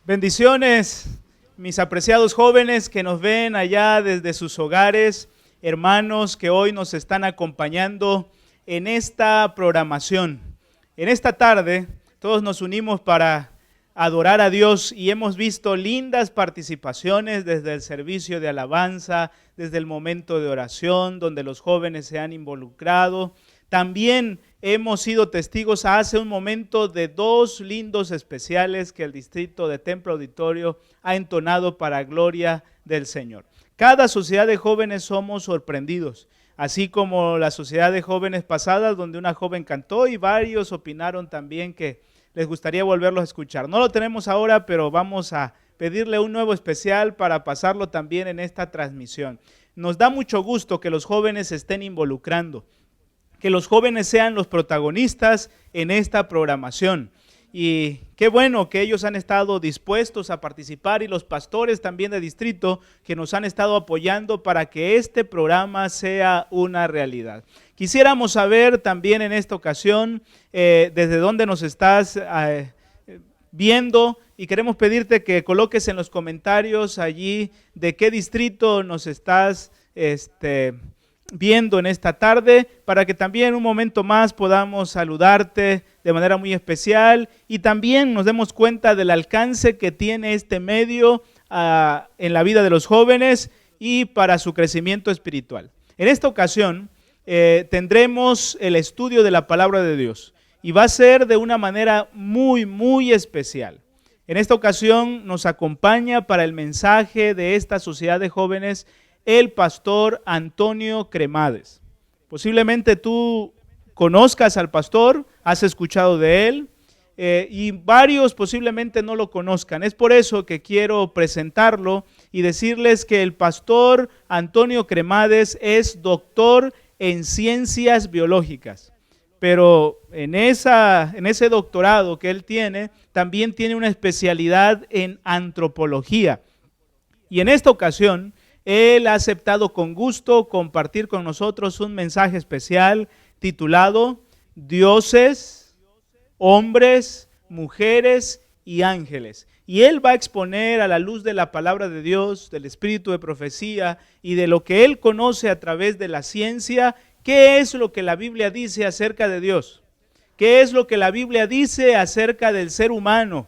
Bendiciones, mis apreciados jóvenes que nos ven allá desde sus hogares, hermanos que hoy nos están acompañando en esta programación. En esta tarde todos nos unimos para adorar a Dios y hemos visto lindas participaciones desde el servicio de alabanza, desde el momento de oración, donde los jóvenes se han involucrado. También hemos sido testigos hace un momento de dos lindos especiales que el distrito de Templo Auditorio ha entonado para gloria del Señor. Cada sociedad de jóvenes somos sorprendidos, así como la sociedad de jóvenes pasadas donde una joven cantó y varios opinaron también que les gustaría volverlos a escuchar. No lo tenemos ahora, pero vamos a pedirle un nuevo especial para pasarlo también en esta transmisión. Nos da mucho gusto que los jóvenes se estén involucrando, que los jóvenes sean los protagonistas en esta programación. Y qué bueno que ellos han estado dispuestos a participar y los pastores también de distrito que nos han estado apoyando para que este programa sea una realidad. Quisiéramos saber también en esta ocasión desde dónde nos estás viendo y queremos pedirte que coloques en los comentarios allí de qué distrito nos estás viendo en esta tarde, para que también en un momento más podamos saludarte de manera muy especial y también nos demos cuenta del alcance que tiene este medio en la vida de los jóvenes y para su crecimiento espiritual. En esta ocasión tendremos el estudio de la palabra de Dios y va a ser de una manera muy especial. En esta ocasión nos acompaña para el mensaje de esta sociedad de jóvenes el pastor Antonio Cremades. Posiblemente tú conozcas al pastor, has escuchado de él y varios posiblemente no lo conozcan. Es por eso que quiero presentarlo y decirles que el pastor Antonio Cremades es doctor en ciencias biológicas. Pero en ese doctorado que él tiene, también tiene una especialidad en antropología. Y en esta ocasión, él ha aceptado con gusto compartir con nosotros un mensaje especial titulado Dioses, hombres, mujeres y ángeles. Y él va a exponer a la luz de la palabra de Dios, del espíritu de profecía y de lo que él conoce a través de la ciencia, qué es lo que la Biblia dice acerca de Dios, qué es lo que la Biblia dice acerca del ser humano.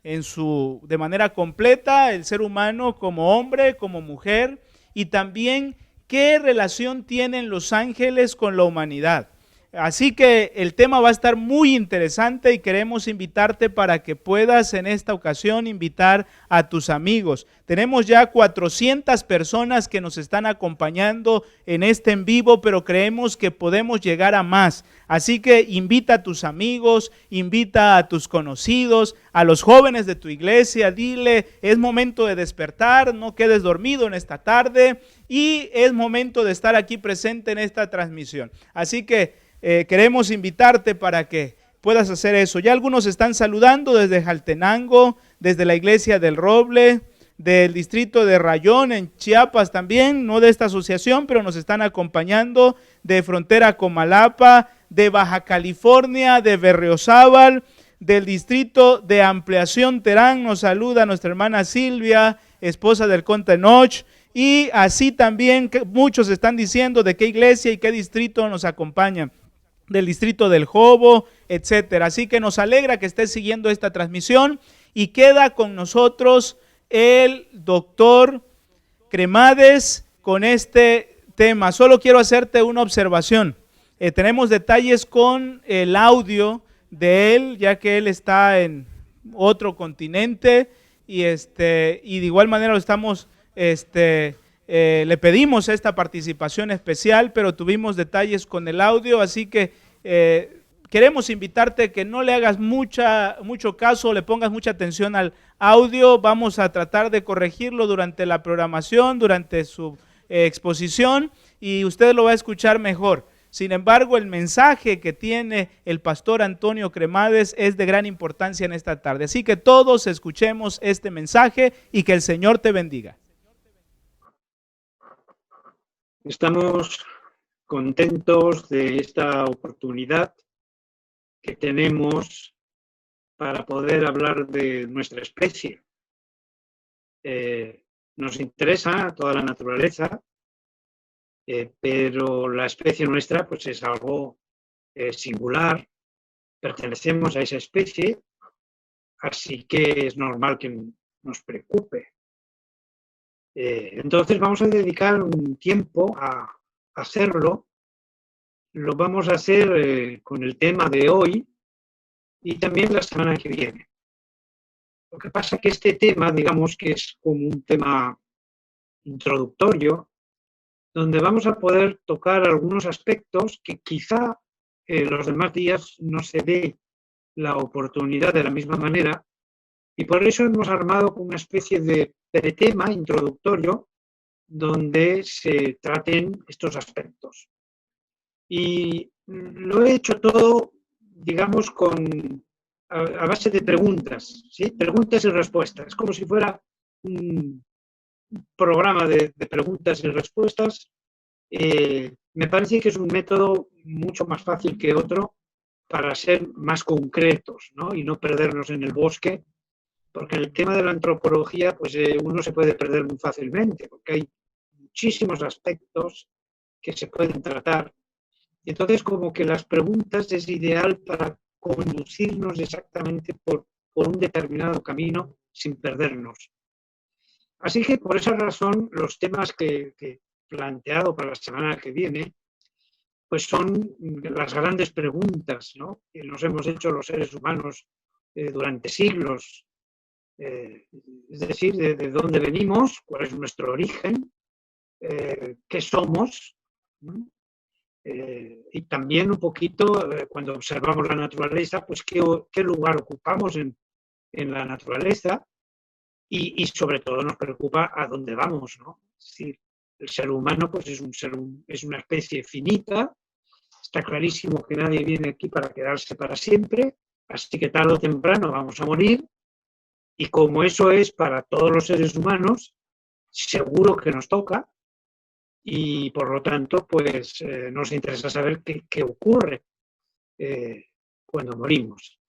De manera completa, el ser humano como hombre, como mujer, y también qué relación tienen los ángeles con la humanidad. Así que el tema va a estar muy interesante y queremos invitarte para que puedas en esta ocasión invitar a tus amigos. Tenemos ya 400 personas que nos están acompañando en este en vivo, pero creemos que podemos llegar a más. Así que invita a tus amigos, invita a tus conocidos, a los jóvenes de tu iglesia, dile, es momento de despertar, no quedes dormido en esta tarde y es momento de estar aquí presente en esta transmisión. Así que queremos invitarte para que puedas hacer eso. Ya algunos están saludando desde Jaltenango, desde la iglesia del Roble, del distrito de Rayón en Chiapas también, no de esta asociación, pero nos están acompañando de Frontera Comalapa, de Baja California, de Berriozábal, del distrito de Ampliación Terán, nos saluda nuestra hermana Silvia, esposa del Conde Noche. Y así también que muchos están diciendo de qué iglesia y qué distrito nos acompañan, del distrito del Jobo, etcétera. Así que nos alegra que estés siguiendo esta transmisión y queda con nosotros el doctor Cremades con este tema. Solo quiero hacerte una observación. Tenemos detalles con el audio de él, ya que él está en otro continente y de igual manera lo estamos le pedimos esta participación especial, pero tuvimos detalles con el audio, así que queremos invitarte que no le hagas mucho caso, le pongas mucha atención al audio. Vamos a tratar de corregirlo durante la programación, durante su exposición, y usted lo va a escuchar mejor. Sin embargo, el mensaje que tiene el pastor Antonio Cremades es de gran importancia en esta tarde. Así que todos escuchemos este mensaje y que el Señor te bendiga. Estamos contentos de esta oportunidad que tenemos para poder hablar de nuestra especie. Nos interesa toda la naturaleza, pero la especie nuestra pues, es algo singular, pertenecemos a esa especie, así que es normal que nos preocupe. Entonces vamos a dedicar un tiempo a hacerlo. Lo vamos a hacer con el tema de hoy y también la semana que viene. Lo que pasa es que este tema, digamos que es como un tema introductorio, donde vamos a poder tocar algunos aspectos que quizá los demás días no se dé la oportunidad de la misma manera, y por eso hemos armado una especie de pretema introductorio donde se traten estos aspectos. Y lo he hecho todo, digamos, a base de preguntas, ¿sí? Preguntas y respuestas. Es como si fuera un programa de preguntas y respuestas. Me parece que es un método mucho más fácil que otro para ser más concretos, ¿no? Y no perdernos en el bosque, porque en el tema de la antropología pues, uno se puede perder muy fácilmente, porque hay muchísimos aspectos que se pueden tratar. Y entonces como que las preguntas es ideal para conducirnos exactamente por un determinado camino sin perdernos. Así que por esa razón los temas que he planteado para la semana que viene pues son las grandes preguntas, ¿no?, que nos hemos hecho los seres humanos durante siglos. Es decir, de dónde venimos, cuál es nuestro origen, qué somos, ¿no? Y también un poquito, cuando observamos la naturaleza, pues qué lugar ocupamos en la naturaleza y sobre todo nos preocupa a dónde vamos, ¿no? Es decir, el ser humano pues es una especie finita, está clarísimo que nadie viene aquí para quedarse para siempre, así que tarde o temprano vamos a morir, y como eso es para todos los seres humanos, seguro que nos toca, y por lo tanto pues nos interesa saber qué ocurre cuando morimos.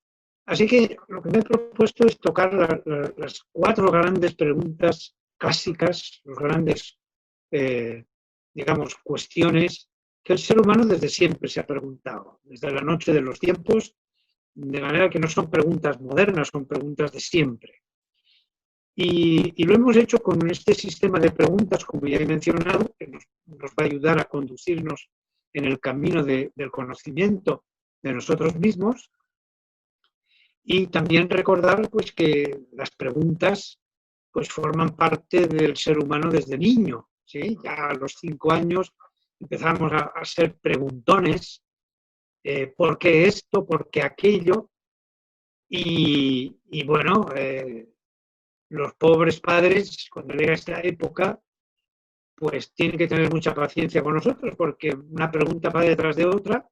Así que lo que me he propuesto es tocar las 4 grandes preguntas clásicas, los grandes, digamos, cuestiones que el ser humano desde siempre se ha preguntado, desde la noche de los tiempos, de manera que no son preguntas modernas, son preguntas de siempre. Y lo hemos hecho con este sistema de preguntas, como ya he mencionado, que nos va a ayudar a conducirnos en el camino del conocimiento de nosotros mismos. Y también recordar pues, que las preguntas pues, forman parte del ser humano desde niño, ¿sí? Ya a los 5 años empezamos a ser preguntones, ¿por qué esto? ¿Por qué aquello? Y bueno, los pobres padres, cuando llega esta época, pues tienen que tener mucha paciencia con nosotros, porque una pregunta va detrás de otra,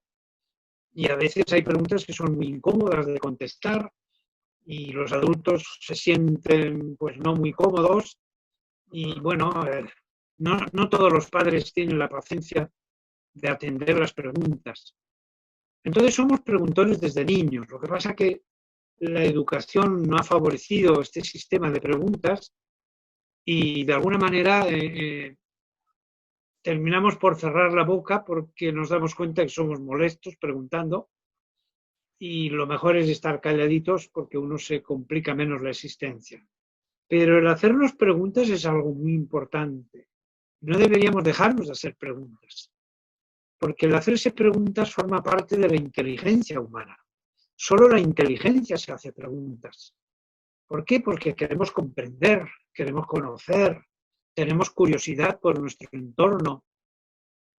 y a veces hay preguntas que son muy incómodas de contestar, y los adultos se sienten pues no muy cómodos, y bueno, no todos los padres tienen la paciencia de atender las preguntas. Entonces somos preguntones desde niños. Lo que pasa es que la educación no ha favorecido este sistema de preguntas y de alguna manera terminamos por cerrar la boca porque nos damos cuenta que somos molestos preguntando, y lo mejor es estar calladitos porque uno se complica menos la existencia. Pero el hacernos preguntas es algo muy importante. No deberíamos dejarnos de hacer preguntas, porque el hacerse preguntas forma parte de la inteligencia humana. Solo la inteligencia se hace preguntas. ¿Por qué? Porque queremos comprender, queremos conocer, tenemos curiosidad por nuestro entorno.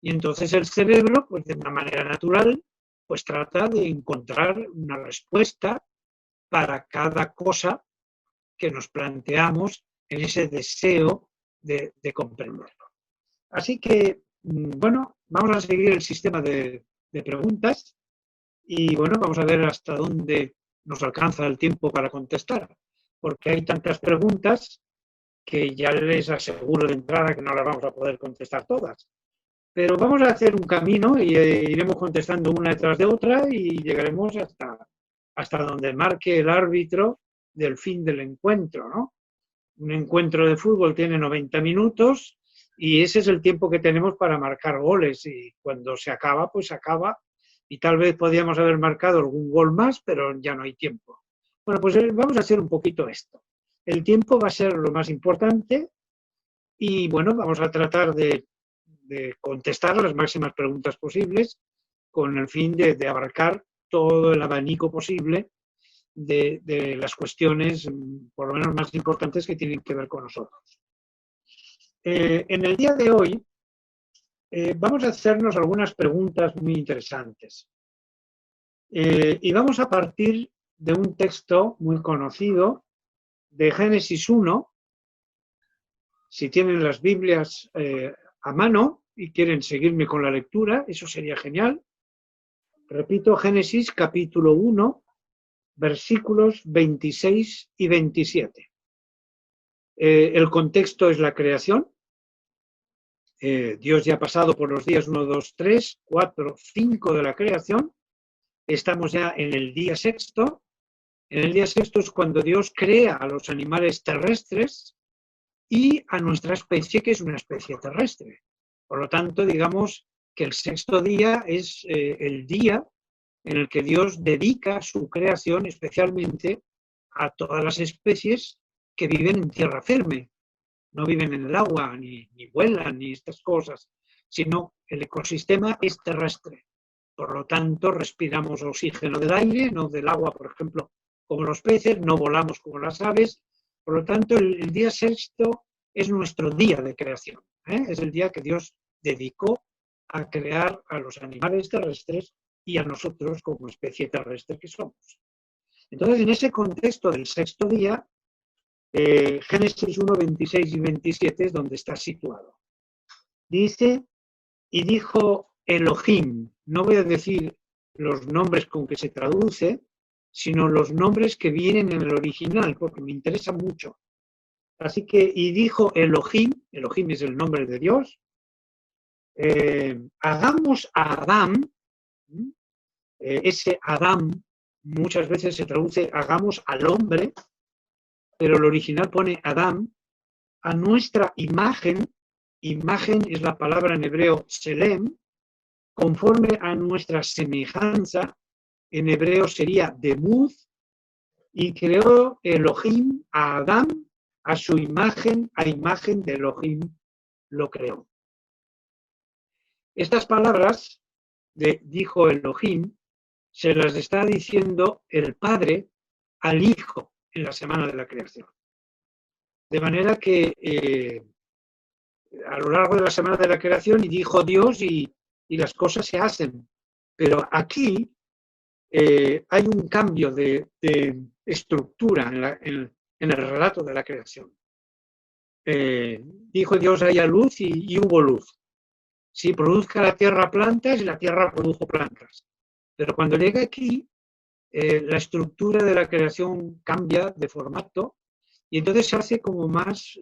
Y entonces el cerebro, pues de una manera natural, pues trata de encontrar una respuesta para cada cosa que nos planteamos en ese deseo de comprenderlo. Así que, bueno, vamos a seguir el sistema de preguntas y, bueno, vamos a ver hasta dónde nos alcanza el tiempo para contestar, porque hay tantas preguntas que ya les aseguro de entrada que no las vamos a poder contestar todas. Pero vamos a hacer un camino y iremos contestando una detrás de otra y llegaremos hasta hasta donde marque el árbitro del fin del encuentro, ¿no? Un encuentro de fútbol tiene 90 minutos y ese es el tiempo que tenemos para marcar goles, y cuando se acaba, pues se acaba, y tal vez podíamos haber marcado algún gol más, pero ya no hay tiempo. Bueno, pues vamos a hacer un poquito esto. El tiempo va a ser lo más importante y bueno, vamos a tratar de contestar las máximas preguntas posibles con el fin de abarcar todo el abanico posible de las cuestiones, por lo menos más importantes, que tienen que ver con nosotros. En el día de hoy vamos a hacernos algunas preguntas muy interesantes. Y vamos a partir de un texto muy conocido de Génesis 1. Si tienen las Biblias a mano y quieren seguirme con la lectura, eso sería genial. Repito, Génesis capítulo 1, versículos 26 y 27. El contexto es la creación. Dios ya ha pasado por los días 1, 2, 3, 4, 5 de la creación. Estamos ya en el día sexto. En el día sexto es cuando Dios crea a los animales terrestres y a nuestra especie, que es una especie terrestre. Por lo tanto, digamos que el sexto día es el día en el que Dios dedica su creación especialmente a todas las especies que viven en tierra firme. No viven en el agua, ni vuelan, ni estas cosas, sino el ecosistema es terrestre. Por lo tanto, respiramos oxígeno del aire, no del agua, por ejemplo, como los peces, no volamos como las aves. Por lo tanto, el día sexto es nuestro día de creación. Es el día que Dios dedicó a crear a los animales terrestres y a nosotros como especie terrestre que somos. Entonces, en ese contexto del sexto día, Génesis 1, 26 y 27 es donde está situado. Dice, y dijo Elohim, no voy a decir los nombres con que se traduce, sino los nombres que vienen en el original, porque me interesa mucho. Así que, y dijo Elohim, Elohim es el nombre de Dios, hagamos a Adán, ese Adán muchas veces se traduce hagamos al hombre, pero el original pone Adán, a nuestra imagen, imagen es la palabra en hebreo selem, conforme a nuestra semejanza, en hebreo sería demud, y creó Elohim a Adán, a su imagen, a imagen de Elohim lo creó. Estas palabras dijo Elohim, se las está diciendo el Padre al Hijo en la semana de la creación. De manera que a lo largo de la semana de la creación, y dijo Dios, y las cosas se hacen. Pero aquí hay un cambio de estructura en el relato de la creación. Dijo Dios, haya luz, y hubo luz. Si produzca la tierra plantas, y la tierra produjo plantas. Pero cuando llega aquí, la estructura de la creación cambia de formato, y entonces se hace como más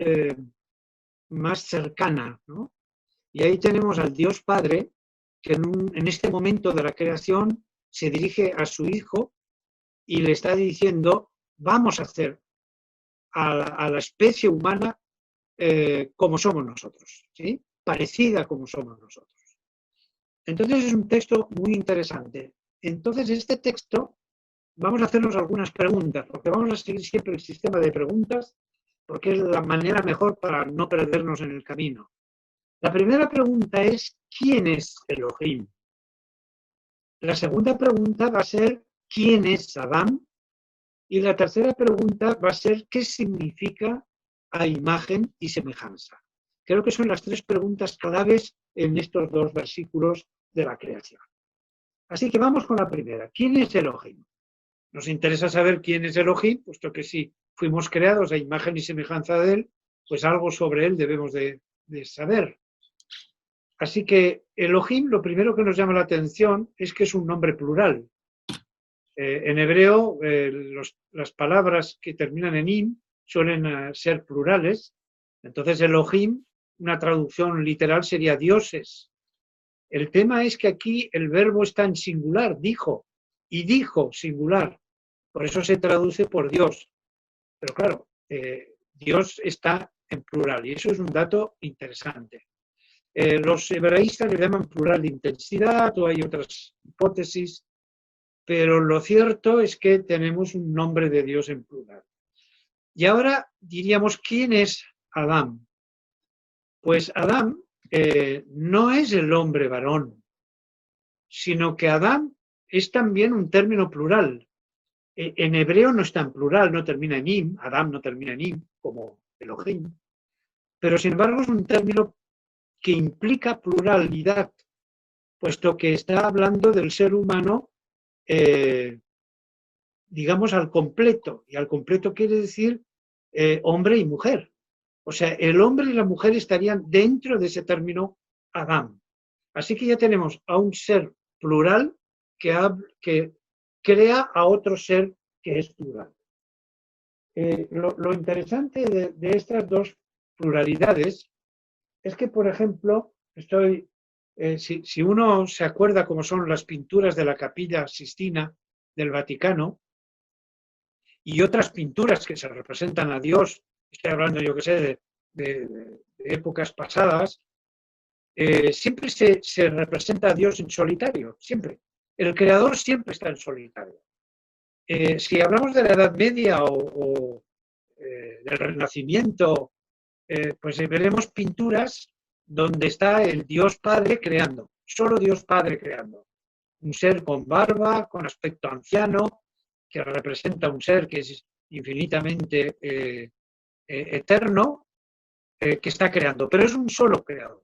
cercana, ¿no? Y ahí tenemos al Dios Padre, que en este momento de la creación se dirige a su Hijo y le está diciendo, vamos a hacer a la especie humana como somos nosotros, ¿sí? Parecida como somos nosotros. Entonces es un texto muy interesante. Entonces este texto, vamos a hacernos algunas preguntas, porque vamos a seguir siempre el sistema de preguntas, porque es la manera mejor para no perdernos en el camino. La primera pregunta es, ¿quién es Elohim? La segunda pregunta va a ser, ¿quién es Adán? Y la tercera pregunta va a ser, ¿qué significa a imagen y semejanza? Creo que son las tres preguntas claves en estos dos versículos de la creación. Así que vamos con la primera. ¿Quién es Elohim? Nos interesa saber quién es Elohim, puesto que si fuimos creados a imagen y semejanza de él, pues algo sobre él debemos de saber. Así que Elohim, lo primero que nos llama la atención es que es un nombre plural. En hebreo, las palabras que terminan en im suelen ser plurales. Entonces Elohim, una traducción literal sería dioses. El tema es que aquí el verbo está en singular, dijo, y dijo singular. Por eso se traduce por Dios. Pero claro, Dios está en plural y eso es un dato interesante. Los hebraístas le llaman plural de intensidad o hay otras hipótesis, pero lo cierto es que tenemos un nombre de Dios en plural. Y ahora diríamos, ¿quién es Adán? Pues Adán no es el hombre varón, sino que Adán es también un término plural. En hebreo no está en plural, no termina en im, Adán no termina en im, como Elohim, pero sin embargo es un término que implica pluralidad, puesto que está hablando del ser humano, digamos, al completo, y al completo quiere decir hombre y mujer. O sea, el hombre y la mujer estarían dentro de ese término Adán. Así que ya tenemos a un ser plural que crea a otro ser que es plural. Lo interesante de estas dos pluralidades es que, por ejemplo, si uno se acuerda cómo son las pinturas de la Capilla Sistina del Vaticano y otras pinturas que se representan a Dios, estoy hablando, yo que sé, de épocas pasadas, siempre se representa a Dios en solitario, siempre. El creador siempre está en solitario. Si hablamos de la Edad Media o del Renacimiento, pues veremos pinturas donde está el Dios Padre creando, solo Dios Padre creando. Un ser con barba, con aspecto anciano, que representa un ser que es infinitamente eterno, que está creando, pero es un solo creador.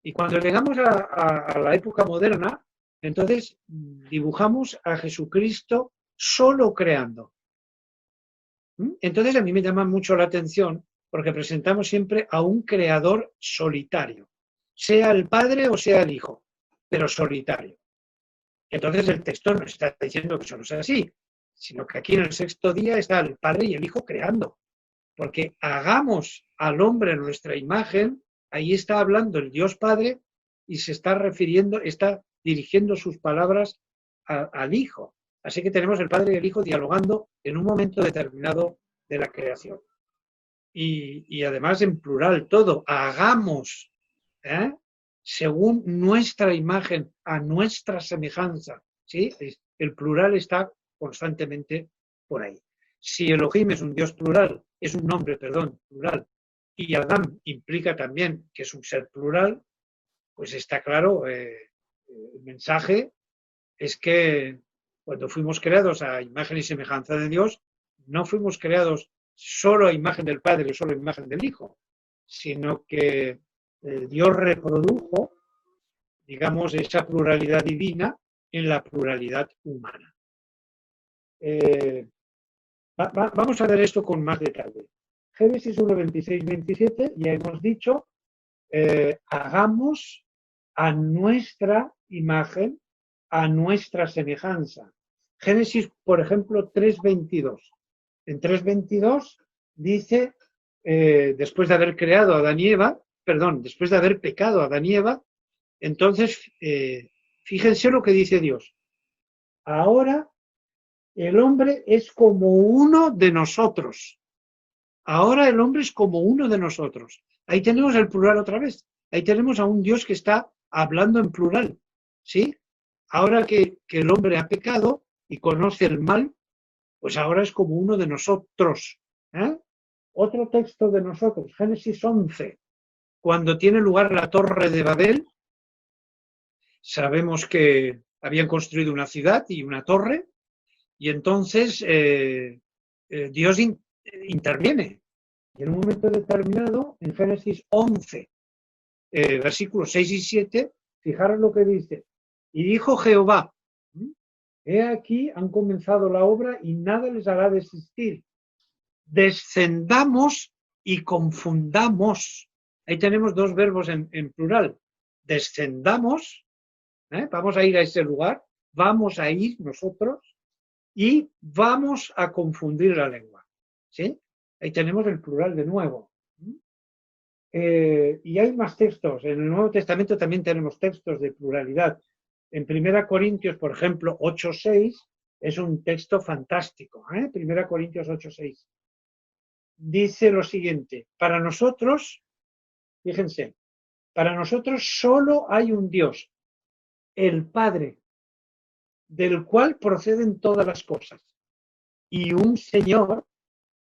Y cuando llegamos a la época moderna, entonces dibujamos a Jesucristo solo creando. Entonces a mí me llama mucho la atención porque presentamos siempre a un creador solitario, sea el Padre o sea el Hijo, pero solitario. Entonces el texto no está diciendo que eso no sea así, sino que aquí en el sexto día está el Padre y el Hijo creando, porque hagamos al hombre nuestra imagen, ahí está hablando el Dios Padre y se está refiriendo, está dirigiendo sus palabras al Hijo. Así que tenemos el Padre y el Hijo dialogando en un momento determinado de la creación. Y además en plural todo, hagamos, según nuestra imagen, a nuestra semejanza. ¿Sí? El plural está constantemente por ahí. Si Elohim es un Dios plural, es un nombre, perdón, plural, y Adán implica también que es un ser plural, pues está claro, el mensaje es que cuando fuimos creados a imagen y semejanza de Dios, no fuimos creados solo a imagen del Padre o solo a imagen del Hijo, sino que Dios reprodujo, digamos, esa pluralidad divina en la pluralidad humana. Vamos a ver esto con más detalle. Génesis 1, 26, 27, ya hemos dicho, hagamos a nuestra imagen, a nuestra semejanza. Génesis, por ejemplo, 3.22. En 3.22 dice, después de haber creado a Adán y Eva, perdón, después de haber pecado a Adán y Eva, entonces, fíjense lo que dice Dios. Ahora el hombre es como uno de nosotros. Ahora el hombre es como uno de nosotros. Ahí tenemos el plural otra vez. Ahí tenemos a un Dios que está hablando en plural. ¿Sí? Ahora que el hombre ha pecado y conoce el mal, pues ahora es como uno de nosotros. Otro texto de nosotros, Génesis 11, cuando tiene lugar la Torre de Babel, sabemos que habían construido una ciudad y una torre, y entonces Dios interviene. Y en un momento determinado, en Génesis 11, versículos 6 y 7, fijaros lo que dice. Y dijo Jehová, he aquí han comenzado la obra y nada les hará desistir. Descendamos y confundamos. Ahí tenemos dos verbos en plural. Descendamos, vamos a ir a ese lugar, vamos a ir nosotros y vamos a confundir la lengua. ¿Sí? Ahí tenemos el plural de nuevo. Y hay más textos. En el Nuevo Testamento también tenemos textos de pluralidad. En 1 Corintios, por ejemplo, 8:6, Es un texto fantástico, 1 Corintios 8:6. Dice lo siguiente, para nosotros, fíjense, para nosotros solo hay un Dios, el Padre, del cual proceden todas las cosas, y un Señor,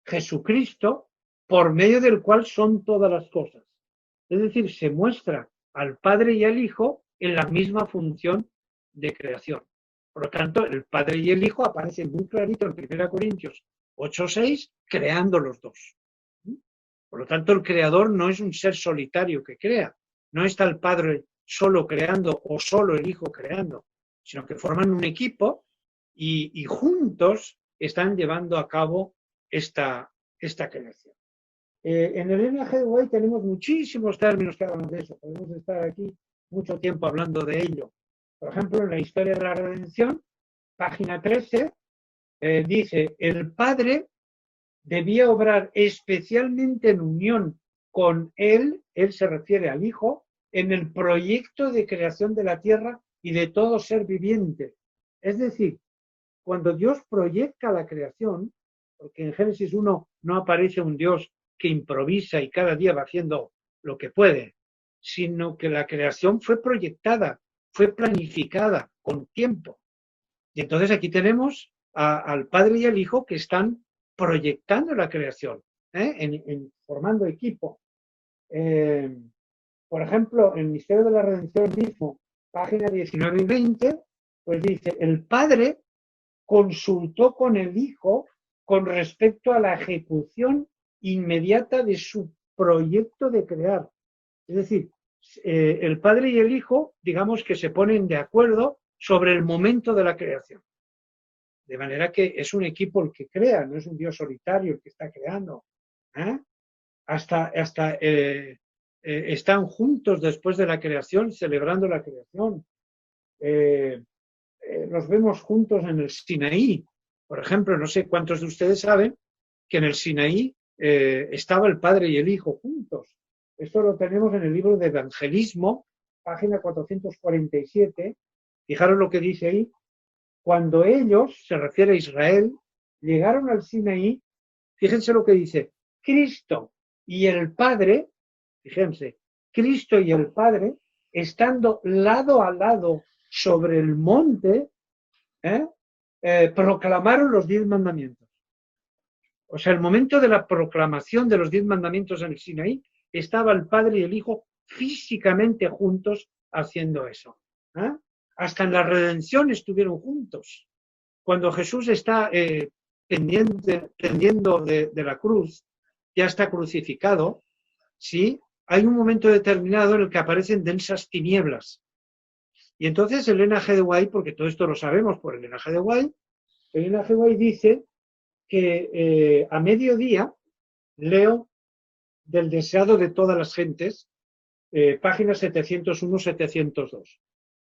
Jesucristo, por medio del cual son todas las cosas. Es decir, se muestra al Padre y al Hijo en la misma función de creación. Por lo tanto, el Padre y el Hijo aparecen muy clarito en 1 Corintios 8:6, creando los dos. Por lo tanto, el creador no es un ser solitario que crea. No está el Padre solo creando o solo el Hijo creando, sino que forman un equipo y juntos están llevando a cabo esta creación. En el Elena G. White tenemos muchísimos términos que hablan de eso. Podemos estar aquí mucho tiempo hablando de ello. Por ejemplo, en la historia de la redención, página 13, dice, el Padre debía obrar especialmente en unión con él se refiere al Hijo, en el proyecto de creación de la tierra y de todo ser viviente. Es decir, cuando Dios proyecta la creación, porque en Génesis 1 no aparece un Dios que improvisa y cada día va haciendo lo que puede, sino que la creación fue proyectada, fue planificada con tiempo. Y entonces aquí tenemos al Padre y al Hijo que están proyectando la creación, formando equipo. Por ejemplo, en el Misterio de la Redención mismo, página 19 y 20, pues dice, el Padre consultó con el Hijo con respecto a la ejecución inmediata de su proyecto de crear. Es decir, el Padre y el Hijo, digamos que se ponen de acuerdo sobre el momento de la creación. De manera que es un equipo el que crea, no es un Dios solitario el que está creando. Están juntos después de la creación, celebrando la creación. Los vemos juntos en el Sinaí. Por ejemplo, no sé cuántos de ustedes saben que en el Sinaí estaba el Padre y el Hijo juntos. Esto lo tenemos en el libro de Evangelismo, página 447. Fijaros lo que dice ahí. Cuando ellos, se refiere a Israel, llegaron al Sinaí, fíjense lo que dice, Cristo y el Padre, fíjense, Cristo y el Padre, estando lado a lado sobre el monte, proclamaron los 10 mandamientos. O sea, el momento de la proclamación de los 10 mandamientos en el Sinaí, estaba el Padre y el Hijo físicamente juntos haciendo eso. Hasta en la redención estuvieron juntos. Cuando Jesús está pendiendo de la cruz, ya está crucificado, ¿sí? Hay un momento determinado en el que aparecen densas tinieblas. Y entonces Elena G. White, porque todo esto lo sabemos por Elena G. White dice que a mediodía, leo del deseado de todas las gentes, páginas 701-702.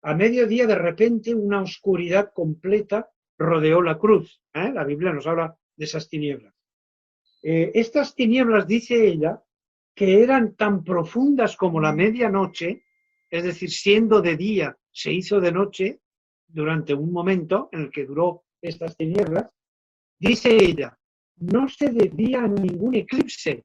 A mediodía, de repente, una oscuridad completa rodeó la cruz. La Biblia nos habla de esas tinieblas. Estas tinieblas, dice ella, que eran tan profundas como la medianoche, es decir, siendo de día, se hizo de noche durante un momento en el que duró estas tinieblas, dice ella, no se debía a ningún eclipse.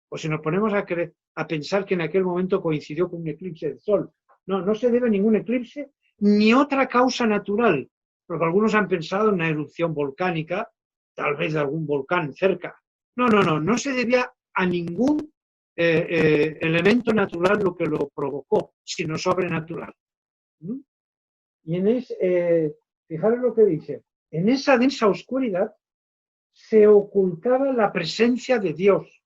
O si nos ponemos a pensar que en aquel momento coincidió con un eclipse del sol. No se debe a ningún eclipse ni otra causa natural, porque algunos han pensado en una erupción volcánica, tal vez de algún volcán cerca. No se debía a ningún elemento natural lo que lo provocó, sino sobrenatural. Y fijaros lo que dice, en esa densa oscuridad se ocultaba la presencia de Dios.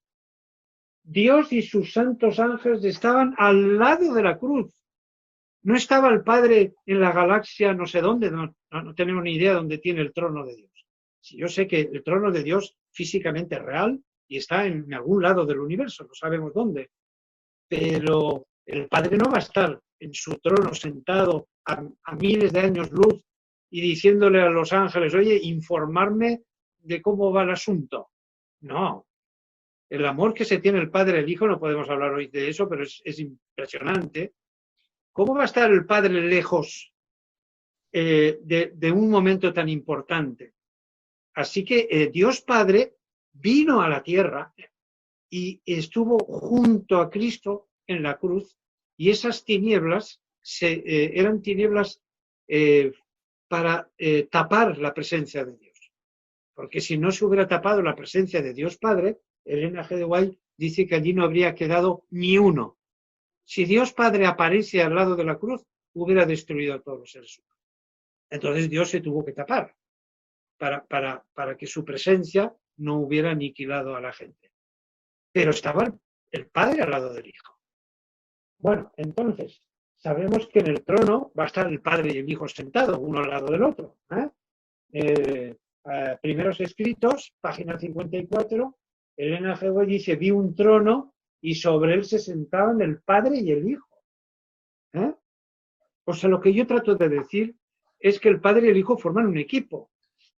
Dios y sus santos ángeles estaban al lado de la cruz. No estaba el Padre en la galaxia no sé dónde, no tenemos ni idea dónde tiene el trono de Dios. Si yo sé que el trono de Dios físicamente es real y está en algún lado del universo, no sabemos dónde. Pero el Padre no va a estar en su trono sentado a miles de años luz y diciéndole a los ángeles, oye, informarme de cómo va el asunto. No. El amor que se tiene el Padre y el Hijo, no podemos hablar hoy de eso, pero es impresionante. ¿Cómo va a estar el Padre lejos de un momento tan importante. Así que Dios Padre vino a la tierra y estuvo junto a Cristo en la cruz, y esas tinieblas eran tinieblas para tapar la presencia de Dios. Porque si no se hubiera tapado la presencia de Dios Padre, Elena G. de White dice que allí no habría quedado ni uno. Si Dios Padre aparece al lado de la cruz, hubiera destruido a todos los seres humanos. Entonces Dios se tuvo que tapar para que su presencia no hubiera aniquilado a la gente. Pero estaba el Padre al lado del Hijo. Bueno, entonces, sabemos que en el trono va a estar el Padre y el Hijo sentados, uno al lado del otro. Primeros escritos, página 54, Elena G. White dice, vi un trono y sobre él se sentaban el Padre y el Hijo. O sea, lo que yo trato de decir es que el Padre y el Hijo forman un equipo.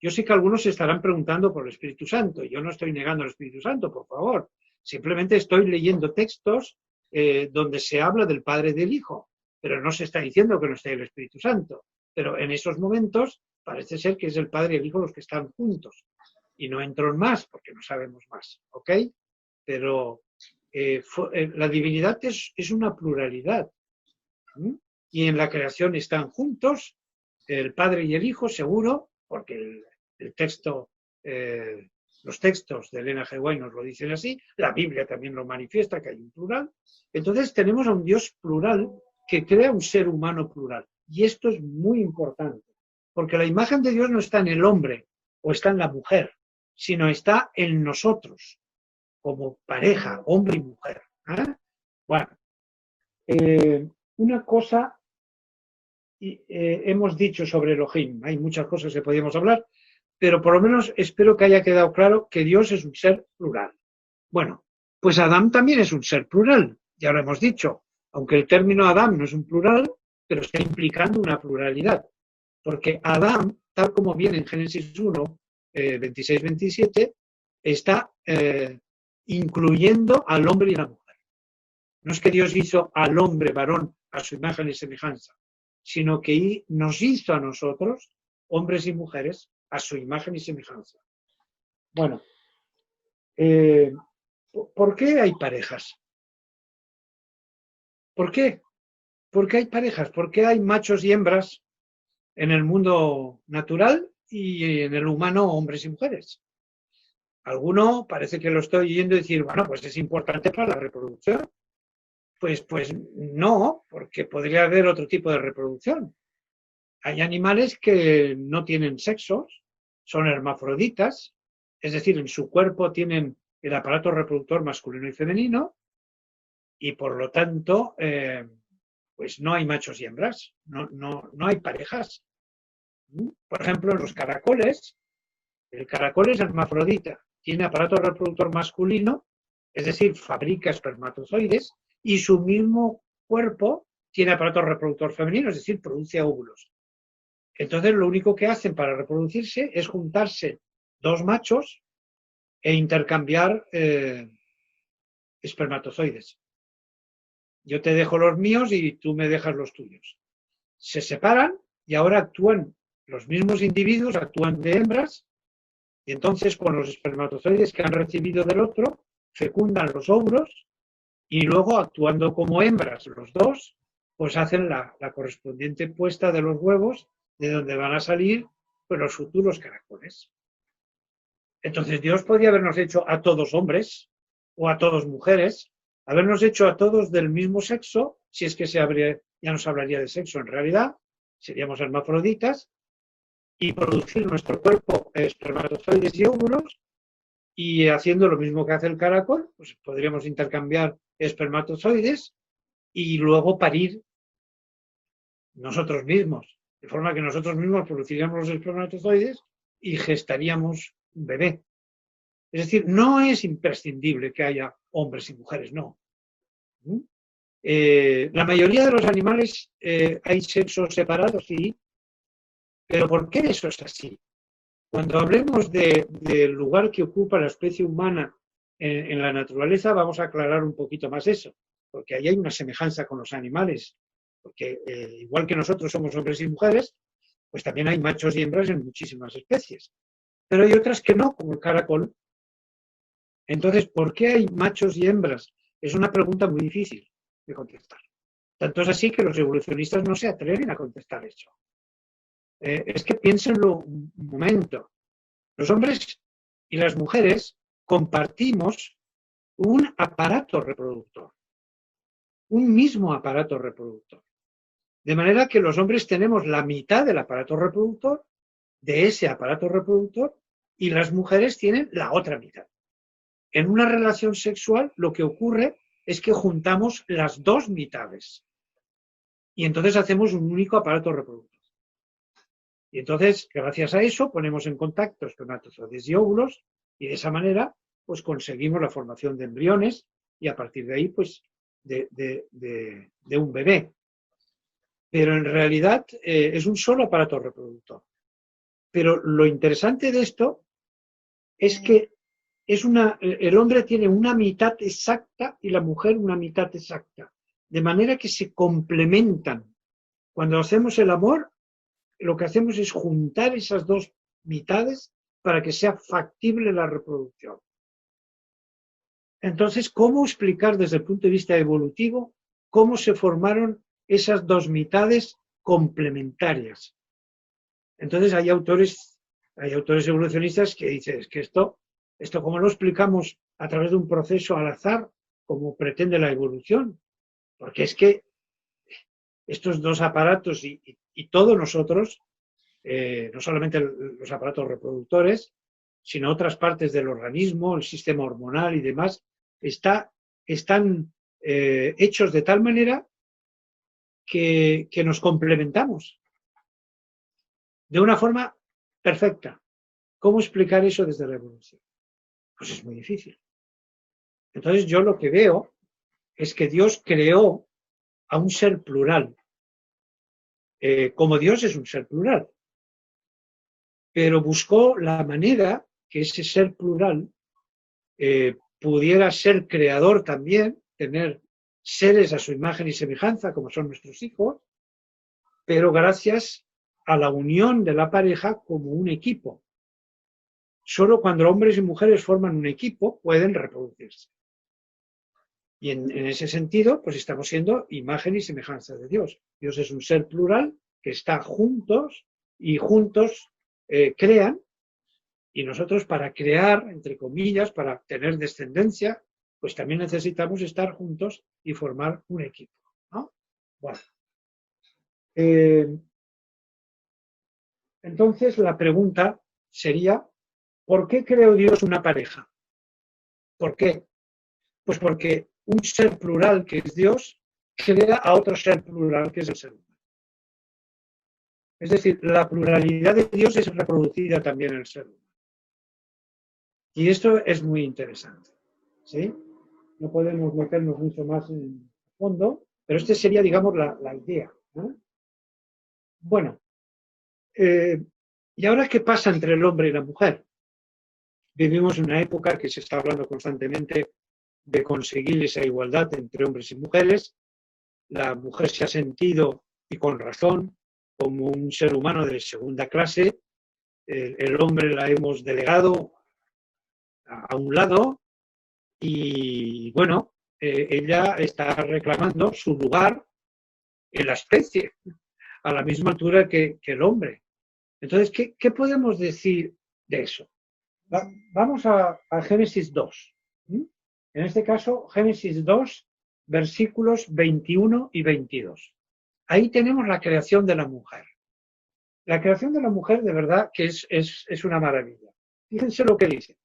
Yo sé que algunos se estarán preguntando por el Espíritu Santo. Yo no estoy negando el Espíritu Santo, por favor. Simplemente estoy leyendo textos donde se habla del Padre y del Hijo, pero no se está diciendo que no esté el Espíritu Santo. Pero en esos momentos parece ser que es el Padre y el Hijo los que están juntos. Y no entro en más, porque no sabemos más, ¿ok? Pero la divinidad es una pluralidad. Y en la creación están juntos, el Padre y el Hijo, seguro, porque el texto, los textos de Elena G. White nos lo dicen así, la Biblia también lo manifiesta, que hay un plural. Entonces tenemos a un Dios plural que crea un ser humano plural. Y esto es muy importante, porque la imagen de Dios no está en el hombre o está en la mujer, sino está en nosotros, como pareja, hombre y mujer. Bueno, una cosa hemos dicho sobre Elohim, hay muchas cosas que podríamos hablar, pero por lo menos espero que haya quedado claro que Dios es un ser plural. Bueno, pues Adán también es un ser plural, ya lo hemos dicho, aunque el término Adán no es un plural, pero está implicando una pluralidad, porque Adán, tal como viene en Génesis 1, 26-27, está incluyendo al hombre y la mujer. No es que Dios hizo al hombre varón a su imagen y semejanza, sino que nos hizo a nosotros, hombres y mujeres, a su imagen y semejanza. Bueno, ¿por qué hay parejas? ¿Por qué? ¿Por qué hay parejas? ¿Por qué hay machos y hembras en el mundo natural y en el humano, hombres y mujeres? Alguno parece que lo estoy oyendo decir, bueno, pues es importante para la reproducción. Pues no, porque podría haber otro tipo de reproducción. Hay animales que no tienen sexos, son hermafroditas, es decir, en su cuerpo tienen el aparato reproductor masculino y femenino, y por lo tanto, pues no hay machos y hembras, no hay parejas. Por ejemplo, los caracoles, el caracol es hermafrodita, tiene aparato reproductor masculino, es decir, fabrica espermatozoides, y su mismo cuerpo tiene aparato reproductor femenino, es decir, produce óvulos. Entonces, lo único que hacen para reproducirse es juntarse dos machos e intercambiar espermatozoides. Yo te dejo los míos y tú me dejas los tuyos. Se separan y ahora actúan, los mismos individuos actúan de hembras, y entonces con los espermatozoides que han recibido del otro, fecundan los óvulos y luego, actuando como hembras los dos, pues hacen la correspondiente puesta de los huevos, de donde van a salir pues, los futuros caracoles. Entonces Dios podría habernos hecho a todos hombres o a todos mujeres, habernos hecho a todos del mismo sexo, si es que ya no se hablaría de sexo en realidad, seríamos hermafroditas, y producir nuestro cuerpo espermatozoides y óvulos, y haciendo lo mismo que hace el caracol, pues podríamos intercambiar espermatozoides y luego parir nosotros mismos, de forma que nosotros mismos produciríamos los espermatozoides y gestaríamos un bebé. Es decir, no es imprescindible que haya hombres y mujeres, no. La mayoría de los animales hay sexos separados, sí, pero ¿por qué eso es así? Cuando hablemos del lugar que ocupa la especie humana en la naturaleza, vamos a aclarar un poquito más eso, porque ahí hay una semejanza con los animales, porque igual que nosotros somos hombres y mujeres, Pues también hay machos y hembras en muchísimas especies. Pero hay otras que no, como el caracol. Entonces, ¿por qué hay machos y hembras? Es una pregunta muy difícil de contestar. Tanto es así que los evolucionistas no se atreven a contestar eso. Es que piénsenlo un momento. Los hombres y las mujeres compartimos un aparato reproductor, un mismo aparato reproductor. De manera que los hombres tenemos la mitad del aparato reproductor, de ese aparato reproductor, y las mujeres tienen la otra mitad. En una relación sexual lo que ocurre es que juntamos las dos mitades y entonces hacemos un único aparato reproductor. Y entonces, gracias a eso, ponemos en contacto espermatozoides y óvulos y de esa manera pues conseguimos la formación de embriones y a partir de ahí pues de un bebé. Pero en realidad es un solo aparato reproductor. Pero lo interesante de esto es que el hombre tiene una mitad exacta y la mujer una mitad exacta. De manera que se complementan. Cuando hacemos el amor, lo que hacemos es juntar esas dos mitades para que sea factible la reproducción. Entonces, ¿cómo explicar desde el punto de vista evolutivo cómo se formaron esas dos mitades complementarias? Entonces hay autores evolucionistas que dicen que esto como lo explicamos a través de un proceso al azar, como pretende la evolución, porque es que estos dos aparatos y todos nosotros, no solamente los aparatos reproductores, sino otras partes del organismo, el sistema hormonal y demás, están hechos de tal manera que nos complementamos de una forma perfecta. ¿Cómo explicar eso desde la evolución? Pues es muy difícil. Entonces yo lo que veo es que Dios creó a un ser plural. Como Dios es un ser plural. Pero buscó la manera que ese ser plural pudiera ser creador también, tener seres a su imagen y semejanza, como son nuestros hijos, pero gracias a la unión de la pareja como un equipo. Solo cuando hombres y mujeres forman un equipo pueden reproducirse. Y en ese sentido, pues estamos siendo imagen y semejanza de Dios. Dios es un ser plural que está juntos y juntos crean, y nosotros para crear, entre comillas, para tener descendencia, pues también necesitamos estar juntos y formar un equipo, ¿no? Bueno. Entonces la pregunta sería, ¿por qué creó Dios una pareja? ¿Por qué? Pues porque un ser plural que es Dios crea a otro ser plural que es el ser humano. Es decir, la pluralidad de Dios es reproducida también en el ser humano. Y esto es muy interesante, ¿sí? No podemos meternos mucho más en fondo, pero esta sería, digamos, la idea, ¿no? Bueno, ¿y ahora qué pasa entre el hombre y la mujer? Vivimos en una época que se está hablando constantemente de conseguir esa igualdad entre hombres y mujeres. La mujer se ha sentido, y con razón, como un ser humano de segunda clase. El hombre la hemos delegado a un lado y, bueno, ella está reclamando su lugar en la especie, a la misma altura que el hombre. Entonces, ¿qué podemos decir de eso? Vamos a Génesis 2. En este caso, Génesis 2, versículos 21 y 22. Ahí tenemos la creación de la mujer. La creación de la mujer, de verdad, que es una maravilla. Fíjense lo que dice.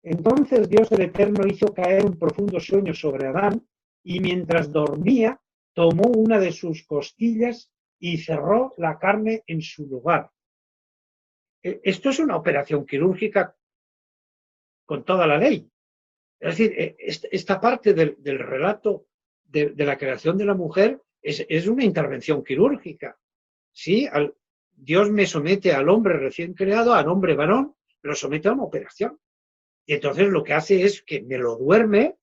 Entonces Dios el Eterno hizo caer un profundo sueño sobre Adán y mientras dormía, tomó una de sus costillas y cerró la carne en su lugar. Esto es una operación quirúrgica con toda la ley. Es decir, esta parte del relato de la creación de la mujer es una intervención quirúrgica. ¿Sí? Dios me somete al hombre recién creado, al hombre varón, lo somete a una operación. Y entonces lo que hace es que me lo duerme,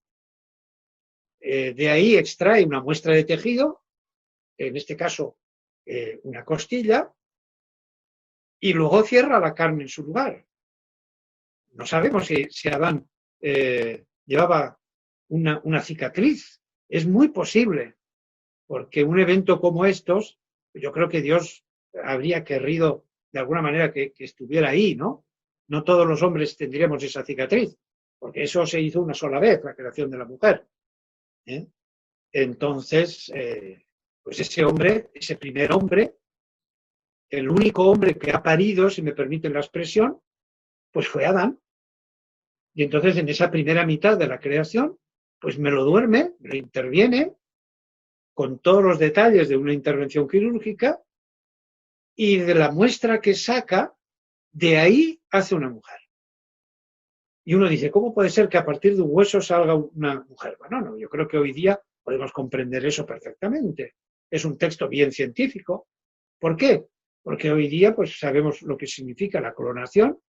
de ahí extrae una muestra de tejido, en este caso una costilla, y luego cierra la carne en su lugar. No sabemos si Adán llevaba una cicatriz. Es muy posible, porque un evento como estos, yo creo que Dios habría querido de alguna manera que estuviera ahí, ¿no? No todos los hombres tendríamos esa cicatriz, porque eso se hizo una sola vez, la creación de la mujer. Entonces, pues ese hombre, ese primer hombre, el único hombre que ha parido, si me permiten la expresión, pues fue Adán. Y entonces en esa primera mitad de la creación, pues me lo duerme, me lo interviene, con todos los detalles de una intervención quirúrgica, y de la muestra que saca, de ahí hace una mujer. Y uno dice, ¿cómo puede ser que a partir de un hueso salga una mujer? Bueno, no, yo creo que hoy día podemos comprender eso perfectamente. Es un texto bien científico. ¿Por qué? Porque hoy día pues sabemos lo que significa la clonación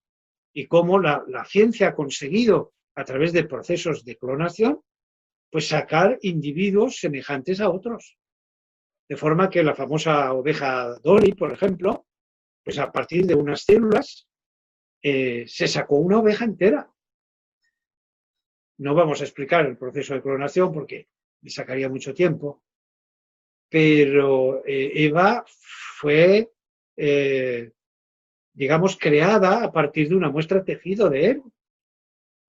y cómo la ciencia ha conseguido, a través de procesos de clonación, pues sacar individuos semejantes a otros. De forma que la famosa oveja Dolly, por ejemplo, pues a partir de unas células se sacó una oveja entera. No vamos a explicar el proceso de clonación porque me sacaría mucho tiempo, pero Eva fue, digamos, creada a partir de una muestra de tejido de él.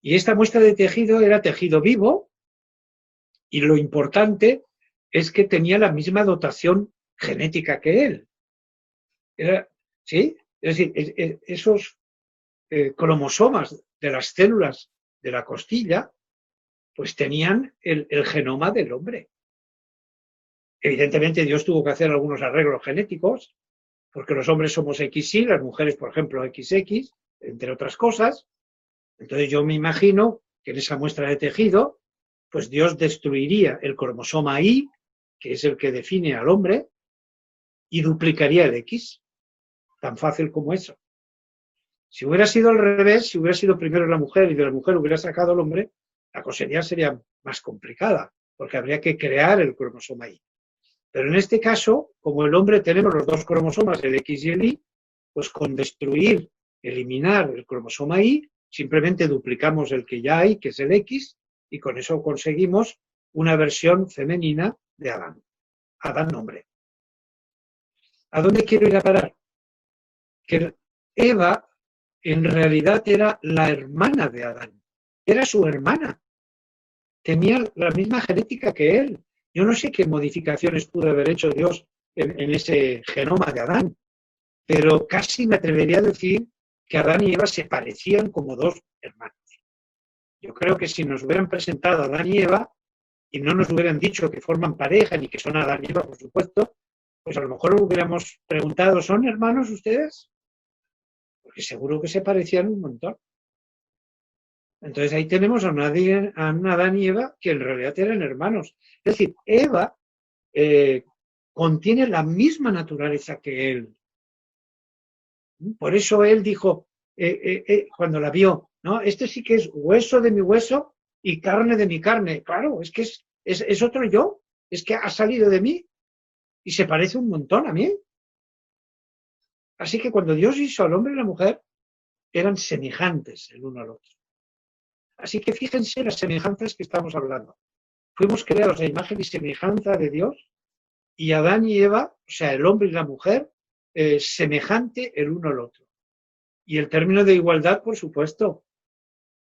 Y esta muestra de tejido era tejido vivo, y lo importante es que tenía la misma dotación genética que él. ¿Sí? Es decir, esos cromosomas de las células de la costilla, pues tenían el genoma del hombre. Evidentemente Dios tuvo que hacer algunos arreglos genéticos, porque los hombres somos XY, las mujeres, por ejemplo, XX, entre otras cosas. Entonces yo me imagino que en esa muestra de tejido, pues Dios destruiría el cromosoma Y, que es el que define al hombre, y duplicaría el X. Tan fácil como eso. Si hubiera sido al revés, si hubiera sido primero la mujer y de la mujer hubiera sacado al hombre, la cosa ya sería más complicada, porque habría que crear el cromosoma Y. Pero en este caso, como el hombre tenemos los dos cromosomas, el X y el Y, pues con destruir, eliminar el cromosoma Y, simplemente duplicamos el que ya hay, que es el X, y con eso conseguimos una versión femenina de Adán. Adán hombre. ¿A dónde quiero ir a parar? Que Eva en realidad era la hermana de Adán. Era su hermana. Tenía la misma genética que él. Yo no sé qué modificaciones pudo haber hecho Dios en ese genoma de Adán, pero casi me atrevería a decir que Adán y Eva se parecían como dos hermanos. Yo creo que si nos hubieran presentado a Adán y Eva y no nos hubieran dicho que forman pareja ni que son Adán y Eva, por supuesto, pues a lo mejor hubiéramos preguntado, ¿son hermanos ustedes? Porque seguro que se parecían un montón. Entonces ahí tenemos a un Adán y Eva que en realidad eran hermanos. Es decir, Eva contiene la misma naturaleza que él. Por eso él dijo, cuando la vio, ¿no? Este sí que es hueso de mi hueso y carne de mi carne. Claro, es que es otro yo, es que ha salido de mí y se parece un montón a mí. Así que cuando Dios hizo al hombre y la mujer, eran semejantes el uno al otro. Así que fíjense las semejanzas que estamos hablando. Fuimos creados a imagen y semejanza de Dios, y Adán y Eva, o sea, el hombre y la mujer, semejante el uno al otro. Y el término de igualdad, por supuesto.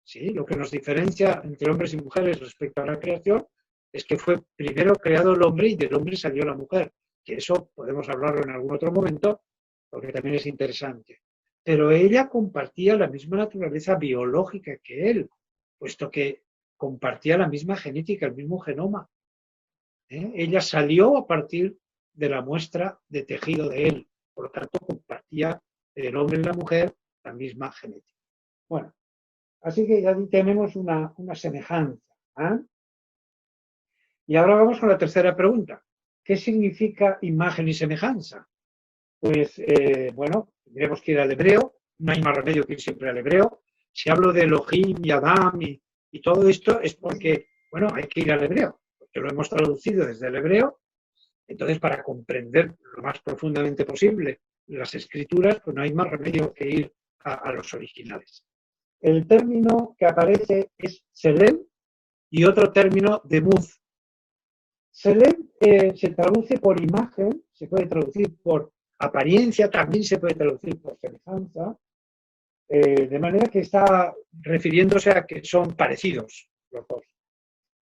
Sí, lo que nos diferencia entre hombres y mujeres respecto a la creación es que fue primero creado el hombre y del hombre salió la mujer. Que eso podemos hablarlo en algún otro momento, porque también es interesante. Pero ella compartía la misma naturaleza biológica que él, puesto que compartía la misma genética, el mismo genoma. Ella salió a partir de la muestra de tejido de él, por lo tanto compartía el hombre y la mujer la misma genética. Bueno, así que ya tenemos una semejanza. Y ahora vamos con la tercera pregunta. ¿Qué significa imagen y semejanza? Pues, bueno, tendremos que ir al hebreo, no hay más remedio que ir siempre al hebreo. Si hablo de Elohim y Adam y todo esto es porque, bueno, hay que ir al hebreo, porque lo hemos traducido desde el hebreo. Entonces, para comprender lo más profundamente posible las escrituras, pues no hay más remedio que ir a los originales. El término que aparece es Selem y otro término Demuz. Selem se traduce por imagen, se puede traducir por apariencia, también se puede traducir por semejanza, de manera que está refiriéndose a que son parecidos los dos.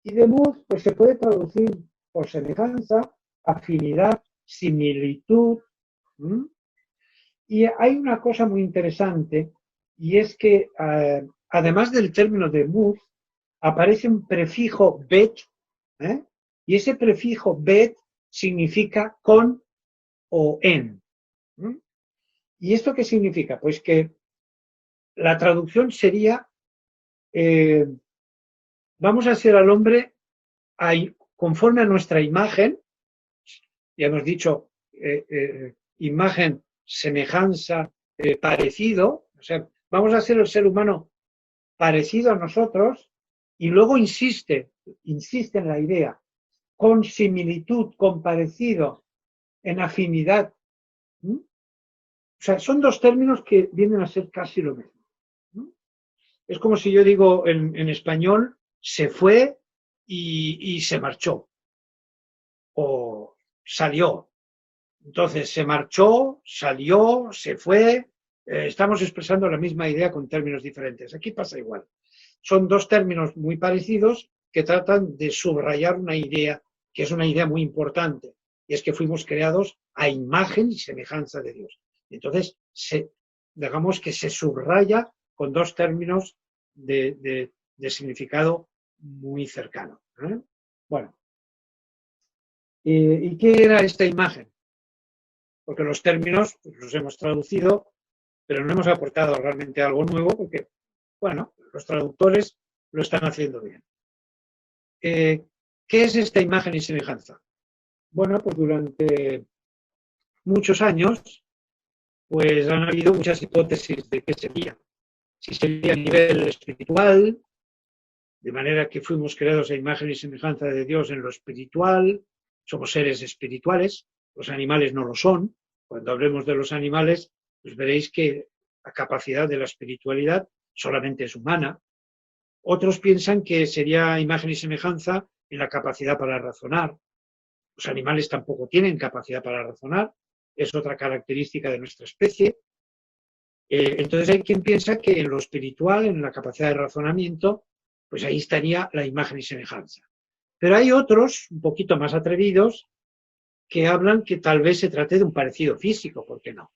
Y Demuz pues se puede traducir por semejanza, afinidad, similitud. Y hay una cosa muy interesante, y es que además del término Demuz, aparece un prefijo bet, y ese prefijo bet significa con o en. ¿Y esto qué significa? Pues que la traducción sería, vamos a hacer al hombre conforme a nuestra imagen, ya hemos dicho, imagen, semejanza, parecido, o sea, vamos a hacer el ser humano parecido a nosotros, y luego insiste en la idea, con similitud, con parecido, en afinidad. O sea, son dos términos que vienen a ser casi lo mismo. Es como si yo digo en español, se fue y se marchó, o salió. Entonces, se marchó, salió, se fue, estamos expresando la misma idea con términos diferentes. Aquí pasa igual. Son dos términos muy parecidos que tratan de subrayar una idea que es una idea muy importante, y es que fuimos creados a imagen y semejanza de Dios. Entonces, digamos que se subraya con dos términos de significado muy cercano. Bueno, ¿y qué era esta imagen? Porque los términos pues, los hemos traducido, pero no hemos aportado realmente algo nuevo, porque, bueno, los traductores lo están haciendo bien. ¿Qué es esta imagen y semejanza? Bueno, pues durante muchos años, pues han habido muchas hipótesis de qué sería. Si sería a nivel espiritual, de manera que fuimos creados a imagen y semejanza de Dios en lo espiritual, somos seres espirituales, los animales no lo son. Cuando hablemos de los animales, pues veréis que la capacidad de la espiritualidad solamente es humana. Otros piensan que sería imagen y semejanza en la capacidad para razonar. Los animales tampoco tienen capacidad para razonar, es otra característica de nuestra especie. Entonces hay quien piensa que en lo espiritual, en la capacidad de razonamiento, pues ahí estaría la imagen y semejanza. Pero hay otros, un poquito más atrevidos, que hablan que tal vez se trate de un parecido físico, ¿por qué no?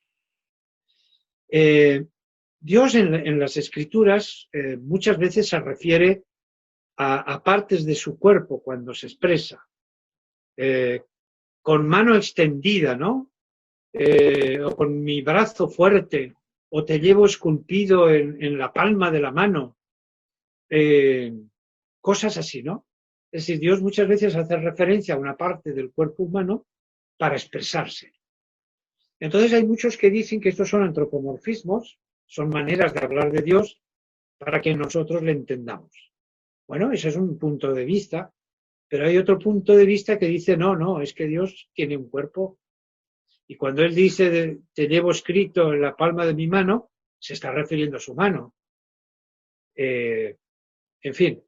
Dios en las Escrituras muchas veces se refiere a partes de su cuerpo cuando se expresa, con mano extendida, ¿no? O con mi brazo fuerte, o te llevo esculpido en la palma de la mano, cosas así, ¿no? Es decir, Dios muchas veces hace referencia a una parte del cuerpo humano para expresarse. Entonces hay muchos que dicen que estos son antropomorfismos, son maneras de hablar de Dios para que nosotros le entendamos. Bueno, ese es un punto de vista, pero hay otro punto de vista que dice, no, es que Dios tiene un cuerpo. Y cuando Él dice, te llevo escrito en la palma de mi mano, se está refiriendo a su mano. En fin,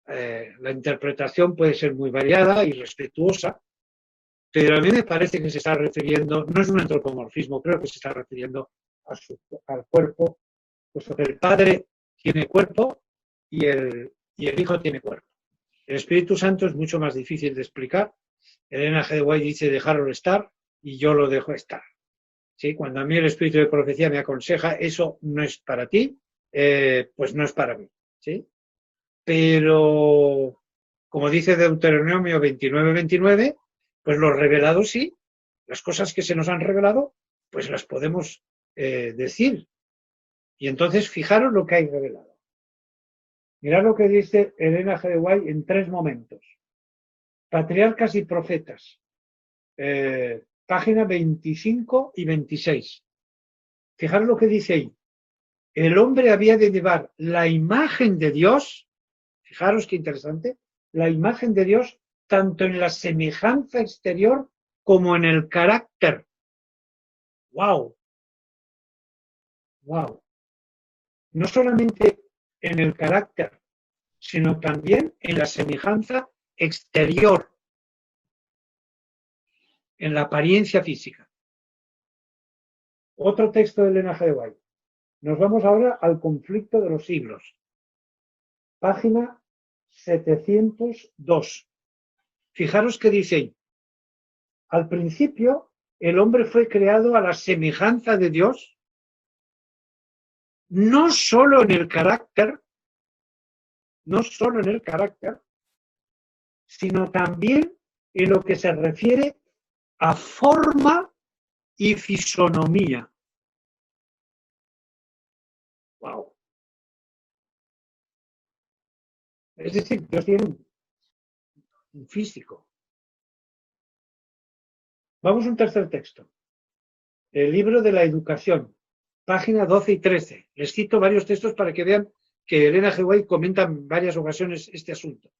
la interpretación puede ser muy variada y respetuosa, pero a mí me parece que se está refiriendo, no es un antropomorfismo, creo que se está refiriendo al cuerpo, puesto que el Padre tiene cuerpo y el Hijo tiene cuerpo. El Espíritu Santo es mucho más difícil de explicar. Elena G. de White dice dejarlo estar y yo lo dejo estar. ¿Sí? Cuando a mí el Espíritu de Profecía me aconseja eso no es para ti, pues no es para mí. ¿Sí? Pero, como dice Deuteronomio 29:29, pues lo revelado sí, las cosas que se nos han revelado, pues las podemos decir. Y entonces, fijaros lo que hay revelado. Mirad lo que dice Elena G. de White en 3 momentos. Patriarcas y profetas. Página 25 y 26. Fijaros lo que dice ahí. El hombre había de llevar la imagen de Dios, fijaros qué interesante, la imagen de Dios tanto en la semejanza exterior como en el carácter. ¡Wow! Wow. No solamente en el carácter, sino también en la semejanza exterior, en la apariencia física. Otro texto de Elena G. White. Nos vamos ahora al conflicto de los siglos. Página 702. Fijaros que dice ahí. Al principio, el hombre fue creado a la semejanza de Dios, no solo en el carácter, sino también en lo que se refiere a forma y fisonomía. Wow. Es decir, Dios tiene un físico. Vamos a un tercer texto. El libro de la educación, página 12 y 13. Les cito varios textos para que vean que Elena G. White comenta en varias ocasiones este asunto.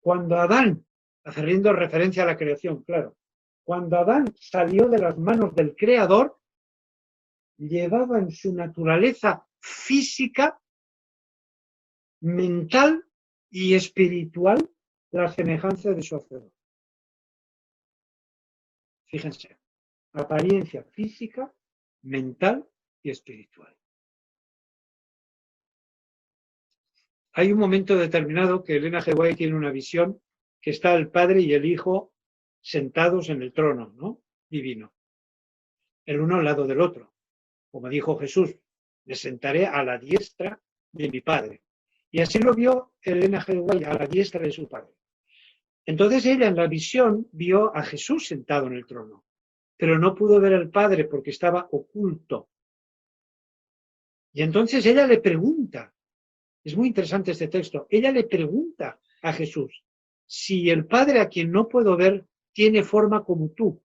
Cuando Adán, haciendo referencia a la creación, claro, cuando Adán salió de las manos del Creador, llevaba en su naturaleza física, mental y espiritual la semejanza de su Hacedor. Fíjense, apariencia física, mental y espiritual. Hay un momento determinado que Elena G. White tiene una visión que está el Padre y el Hijo sentados en el trono, ¿no? Divino. El uno al lado del otro. Como dijo Jesús, me sentaré a la diestra de mi Padre. Y así lo vio Elena G. White, a la diestra de su Padre. Entonces ella en la visión vio a Jesús sentado en el trono, pero no pudo ver al Padre porque estaba oculto. Y entonces ella le pregunta, es muy interesante este texto, ella le pregunta a Jesús, si el Padre a quien no puedo ver tiene forma como tú.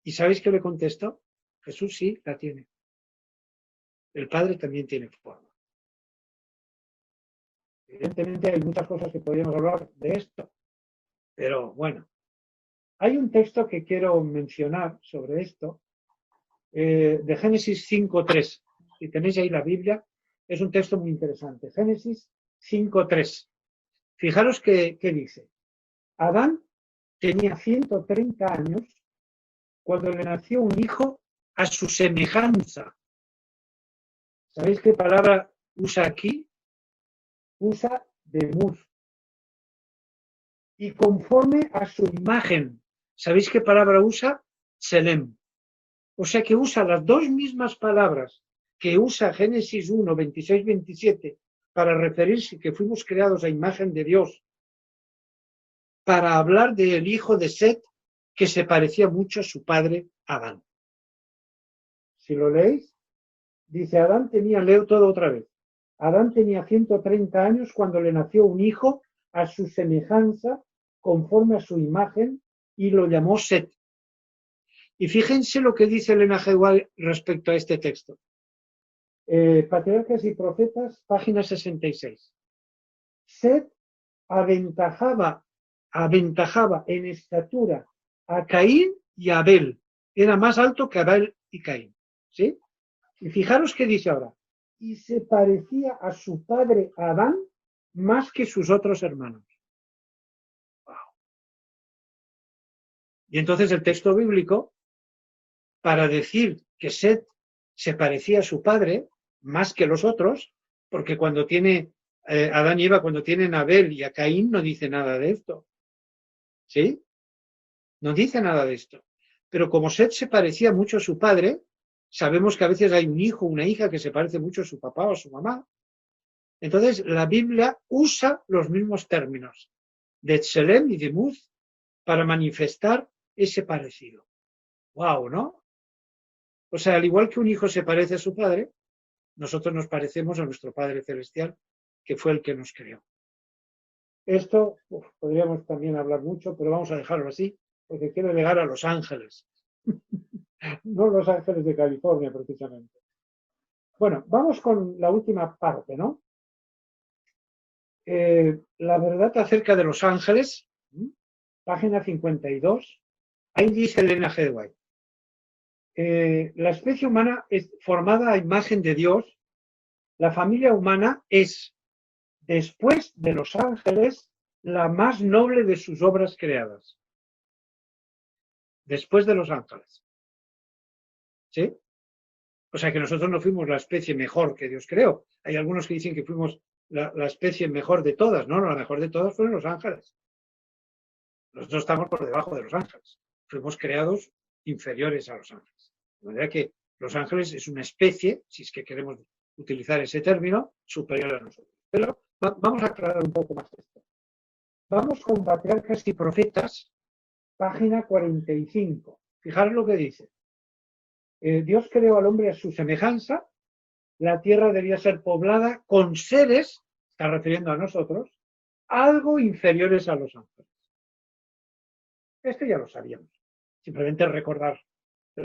¿Y sabéis qué le contestó? Jesús sí, la tiene. El Padre también tiene forma. Evidentemente hay muchas cosas que podríamos hablar de esto, pero bueno. Hay un texto que quiero mencionar sobre esto, de Génesis 5.3. Si tenéis ahí la Biblia, es un texto muy interesante. Génesis 5.3. Fijaros qué dice. Adán tenía 130 años cuando le nació un hijo a su semejanza. ¿Sabéis qué palabra usa aquí? Usa demuz. Y conforme a su imagen. ¿Sabéis qué palabra usa? Tselem. O sea que usa las dos mismas palabras que usa Génesis 1, 26, 27 para referirse que fuimos creados a imagen de Dios, para hablar del hijo de Set que se parecía mucho a su padre Adán. Si lo leéis, dice Adán tenía, leo todo otra vez, Adán tenía 130 años cuando le nació un hijo a su semejanza, conforme a su imagen, y lo llamó Set. Y fíjense lo que dice Elena G. White respecto a este texto. Patriarcas y Profetas, página 66. Set aventajaba en estatura a Caín y a Abel. Era más alto que Abel y Caín. ¿Sí? Y fijaros qué dice ahora. Y se parecía a su padre Adán más que sus otros hermanos. Wow. Y entonces el texto bíblico, para decir que Set se parecía a su padre más que los otros, porque cuando tiene Adán y Eva, cuando tienen a Abel y a Caín, no dice nada de esto. ¿Sí? No dice nada de esto. Pero como Set se parecía mucho a su padre, sabemos que a veces hay un hijo o una hija que se parece mucho a su papá o a su mamá. Entonces, la Biblia usa los mismos términos de Tselem y de Muz para manifestar ese parecido. ¡Wow!, ¿no? O sea, al igual que un hijo se parece a su padre, nosotros nos parecemos a nuestro Padre Celestial, que fue el que nos creó. Esto podríamos también hablar mucho, pero vamos a dejarlo así, porque quiero llegar a Los Ángeles. No Los Ángeles de California, precisamente. Bueno, vamos con la última parte, ¿no? La verdad acerca de los ángeles, página 52, ahí dice Elena G. White. la especie humana es formada a imagen de Dios. La familia humana es, después de los ángeles, la más noble de sus obras creadas. Después de los ángeles. ¿Sí? O sea que nosotros no fuimos la especie mejor que Dios creó. Hay algunos que dicen que fuimos la especie mejor de todas. No, la mejor de todas fueron los ángeles. Nosotros estamos por debajo de los ángeles. Fuimos creados inferiores a los ángeles. De manera que los ángeles es una especie, si es que queremos utilizar ese término, superior a nosotros. Pero vamos a aclarar un poco más esto. Vamos con Patriarcas y Profetas, página 45. Fijaros lo que dice. Dios creó al hombre a su semejanza, la tierra debía ser poblada con seres, está refiriendo a nosotros, algo inferiores a los ángeles. Esto ya lo sabíamos. Simplemente recordar,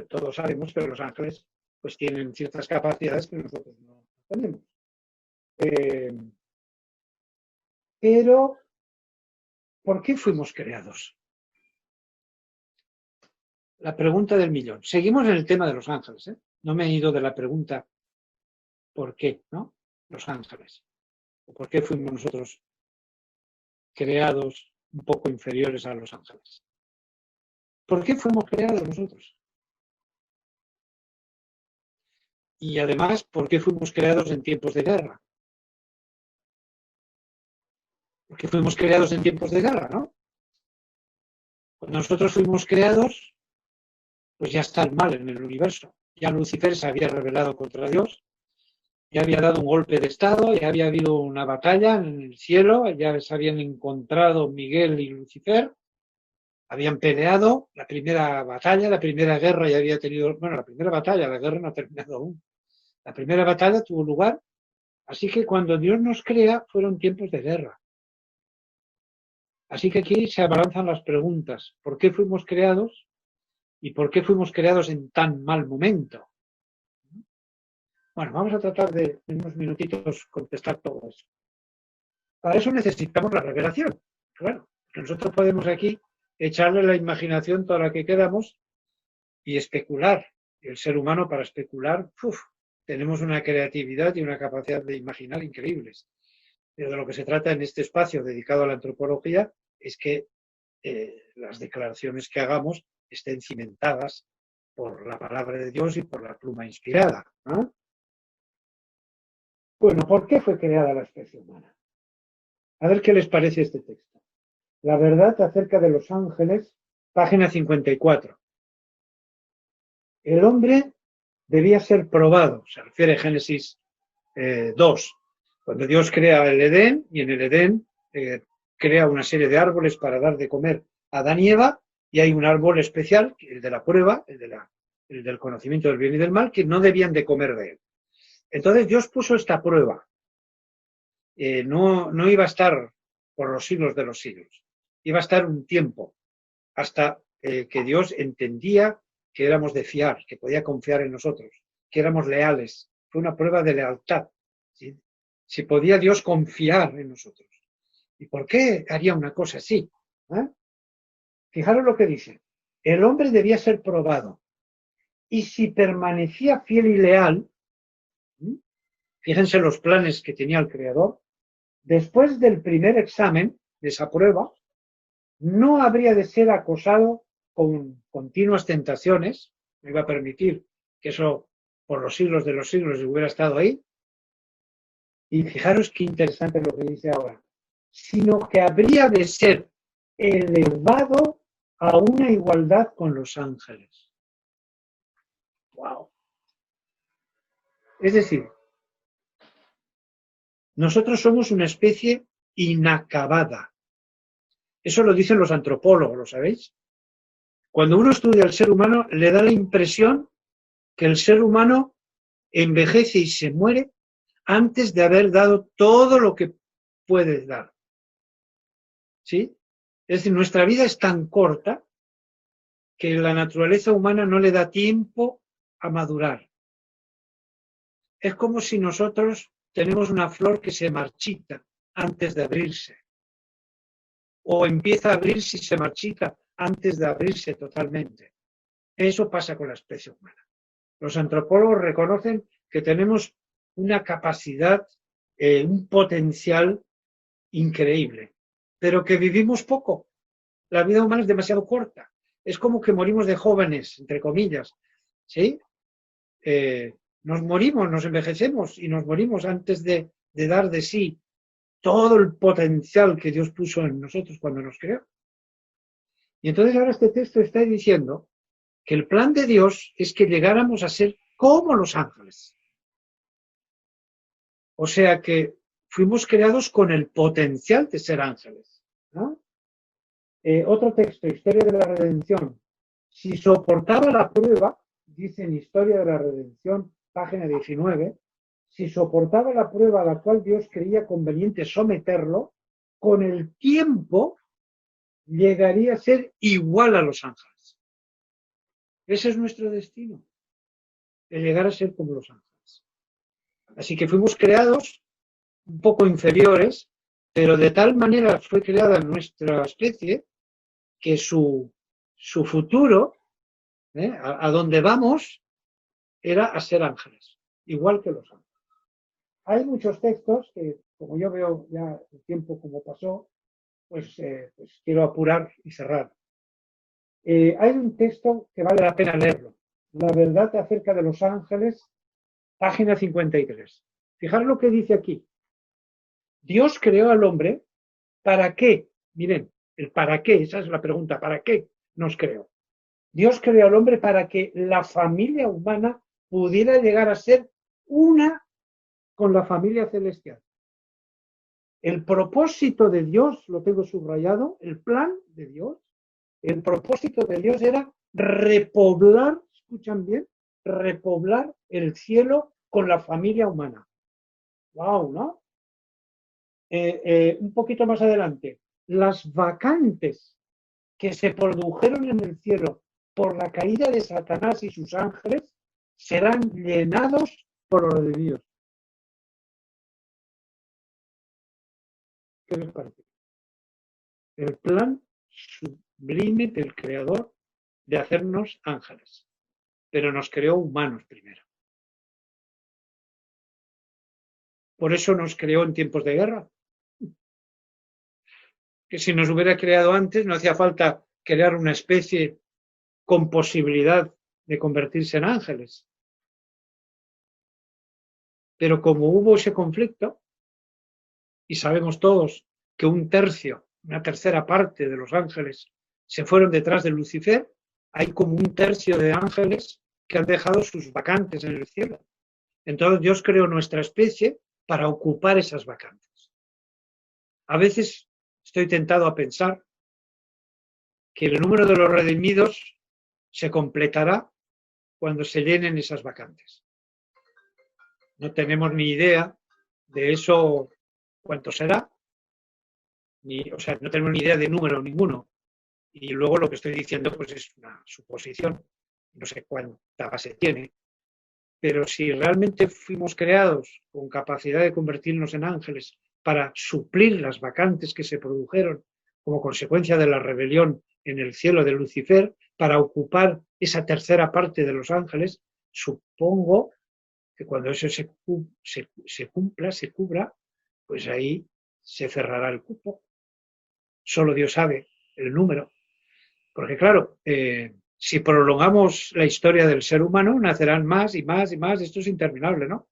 todos sabemos que los ángeles pues tienen ciertas capacidades que nosotros no tenemos. Pero, ¿por qué fuimos creados? La pregunta del millón. Seguimos en el tema de los ángeles, ¿eh? No me he ido de la pregunta ¿por qué? ¿No? Los ángeles. ¿O por qué fuimos nosotros creados un poco inferiores a los ángeles? ¿Por qué fuimos creados nosotros? Y además, ¿por qué fuimos creados en tiempos de guerra? Porque fuimos creados en tiempos de guerra, ¿no? Cuando nosotros fuimos creados, pues ya está el mal en el universo. Ya Lucifer se había rebelado contra Dios, ya había dado un golpe de estado, ya había habido una batalla en el cielo, ya se habían encontrado Miguel y Lucifer, habían peleado la primera batalla, la primera guerra ya había tenido, bueno, la primera batalla, la guerra no ha terminado aún. La primera batalla tuvo lugar, así que cuando Dios nos crea fueron tiempos de guerra. Así que aquí se abalanzan las preguntas. ¿Por qué fuimos creados? ¿Y por qué fuimos creados en tan mal momento? Bueno, vamos a tratar de en unos minutitos contestar todo eso. Para eso necesitamos la revelación. Claro, nosotros podemos aquí echarle la imaginación toda la que queramos y especular. El ser humano para especular, tenemos una creatividad y una capacidad de imaginar increíbles. Pero de lo que se trata en este espacio dedicado a la antropología es que las declaraciones que hagamos estén cimentadas por la palabra de Dios y por la pluma inspirada, ¿no? Bueno, ¿por qué fue creada la especie humana? A ver qué les parece este texto. La verdad acerca de los ángeles, página 54. El hombre debía ser probado, se refiere a Génesis 2, cuando Dios crea el Edén, y en el Edén crea una serie de árboles para dar de comer a Adán y Eva, y hay un árbol especial, el de la prueba, el del conocimiento del bien y del mal, que no debían de comer de él. Entonces Dios puso esta prueba. No iba a estar por los siglos de los siglos. Iba a estar un tiempo, hasta que Dios entendía que éramos de fiar, que podía confiar en nosotros, que éramos leales. Fue una prueba de lealtad. ¿Sí? Si podía Dios confiar en nosotros. ¿Y por qué haría una cosa así? Fijaros lo que dice. El hombre debía ser probado. Y si permanecía fiel y leal, fíjense los planes que tenía el Creador, después del primer examen de esa prueba, no habría de ser acosado con continuas tentaciones, no iba a permitir que eso por los siglos de los siglos hubiera estado ahí. Y fijaros qué interesante lo que dice ahora, sino que habría de ser elevado a una igualdad con los ángeles. ¡Wow! Es decir, nosotros somos una especie inacabada. Eso lo dicen los antropólogos, ¿lo sabéis? Cuando uno estudia al ser humano, le da la impresión que el ser humano envejece y se muere antes de haber dado todo lo que puede dar. ¿Sí? Es decir, nuestra vida es tan corta que la naturaleza humana no le da tiempo a madurar. Es como si nosotros tenemos una flor que se marchita antes de abrirse. O empieza a abrirse y se marchita antes de abrirse totalmente. Eso pasa con la especie humana. Los antropólogos reconocen que tenemos una capacidad, un potencial increíble, pero que vivimos poco. La vida humana es demasiado corta. Es como que morimos de jóvenes, entre comillas, ¿sí? Nos morimos, nos envejecemos y nos morimos antes de dar de sí todo el potencial que Dios puso en nosotros cuando nos creó. Y entonces ahora este texto está diciendo que el plan de Dios es que llegáramos a ser como los ángeles. O sea que fuimos creados con el potencial de ser ángeles, ¿no? Otro texto, Historia de la Redención. Si soportaba la prueba, dice en Historia de la Redención, página 19, si soportaba la prueba a la cual Dios creía conveniente someterlo, con el tiempo llegaría a ser igual a los ángeles. Ese es nuestro destino, de llegar a ser como los ángeles. Así que fuimos creados un poco inferiores, pero de tal manera fue creada nuestra especie que su futuro, a donde vamos, era a ser ángeles, igual que los ángeles. Hay muchos textos que, como yo veo ya el tiempo como pasó, pues quiero apurar y cerrar. Hay un texto que vale la pena leerlo. La verdad acerca de los ángeles, página 53. Fijaros lo que dice aquí. Dios creó al hombre, ¿para qué? Miren, el para qué, esa es la pregunta, ¿para qué nos creó? Dios creó al hombre para que la familia humana pudiera llegar a ser una con la familia celestial. El propósito de Dios, lo tengo subrayado, el plan de Dios, el propósito de Dios era repoblar, escuchan bien, repoblar el cielo con la familia humana. ¡Wow!, ¿no? Un poquito más adelante, las vacantes que se produjeron en el cielo por la caída de Satanás y sus ángeles serán llenados por los de Dios. ¿Qué les parece? El plan sublime del Creador de hacernos ángeles, pero nos creó humanos primero. Por eso nos creó en tiempos de guerra. Que si nos hubiera creado antes no hacía falta crear una especie con posibilidad de convertirse en ángeles. Pero como hubo ese conflicto, y sabemos todos que un tercio, una tercera parte de los ángeles se fueron detrás de Lucifer, hay como un tercio de ángeles que han dejado sus vacantes en el cielo. Entonces Dios creó nuestra especie para ocupar esas vacantes. A veces estoy tentado a pensar que el número de los redimidos se completará cuando se llenen esas vacantes. No tenemos ni idea de eso, cuánto será, o sea, no tenemos ni idea de número ninguno. Y luego lo que estoy diciendo pues es una suposición, no sé cuánta base tiene, pero si realmente fuimos creados con capacidad de convertirnos en ángeles para suplir las vacantes que se produjeron como consecuencia de la rebelión en el cielo de Lucifer, para ocupar esa tercera parte de los ángeles, supongo que cuando eso se cumpla, se cubra, pues ahí se cerrará el cupo. Solo Dios sabe el número. Porque claro, si prolongamos la historia del ser humano, nacerán más y más y más, esto es interminable, ¿no?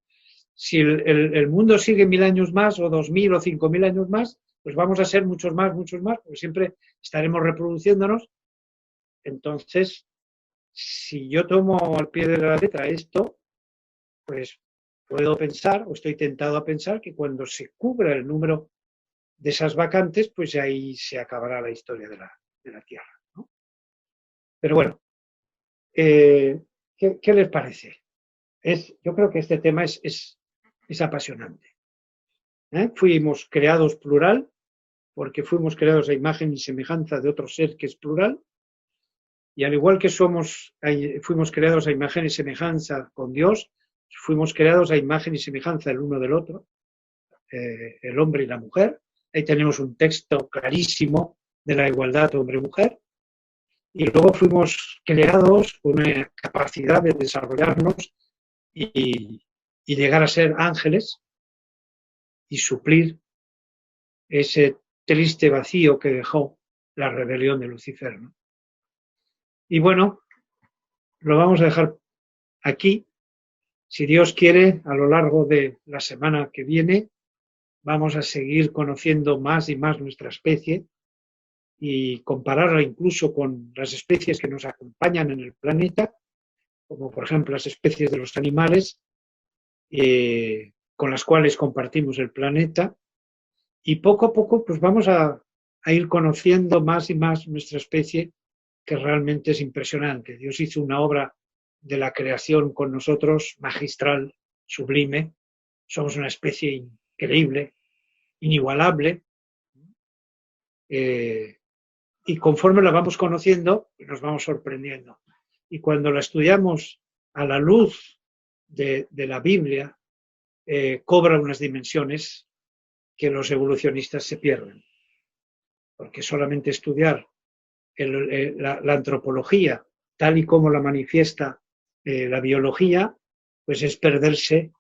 Si el mundo sigue 1000 años más, o 2000 o 5000 años más, pues vamos a ser muchos más, porque siempre estaremos reproduciéndonos. Entonces, si yo tomo al pie de la letra esto, pues puedo pensar, o estoy tentado a pensar, que cuando se cubra el número de esas vacantes, pues ahí se acabará la historia de la Tierra, ¿no? Pero bueno, ¿qué les parece? Yo creo que este tema es apasionante. Fuimos creados plural, porque fuimos creados a imagen y semejanza de otro ser que es plural, y al igual que fuimos creados a imagen y semejanza con Dios, fuimos creados a imagen y semejanza el uno del otro, el hombre y la mujer. Ahí tenemos un texto clarísimo de la igualdad hombre-mujer. y luego fuimos creados con una capacidad de desarrollarnos y llegar a ser ángeles y suplir ese triste vacío que dejó la rebelión de Lucifer, ¿no? Y bueno, lo vamos a dejar aquí. Si Dios quiere, a lo largo de la semana que viene, vamos a seguir conociendo más y más nuestra especie y compararla incluso con las especies que nos acompañan en el planeta, como por ejemplo las especies de los animales, con las cuales compartimos el planeta, y poco a poco pues vamos a ir conociendo más y más nuestra especie, que realmente es impresionante. Dios hizo una obra de la creación con nosotros magistral, sublime. Somos una especie increíble, inigualable, y conforme la vamos conociendo, nos vamos sorprendiendo. Y cuando la estudiamos a la luz de la Biblia, cobra unas dimensiones que los evolucionistas se pierden. Porque solamente estudiar la antropología tal y como la manifiesta la biología, pues es perderse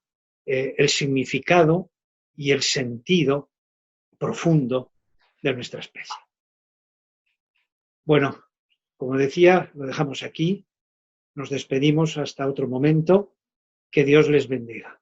el significado y el sentido profundo de nuestra especie. Bueno, como decía, lo dejamos aquí, nos despedimos hasta otro momento, que Dios les bendiga.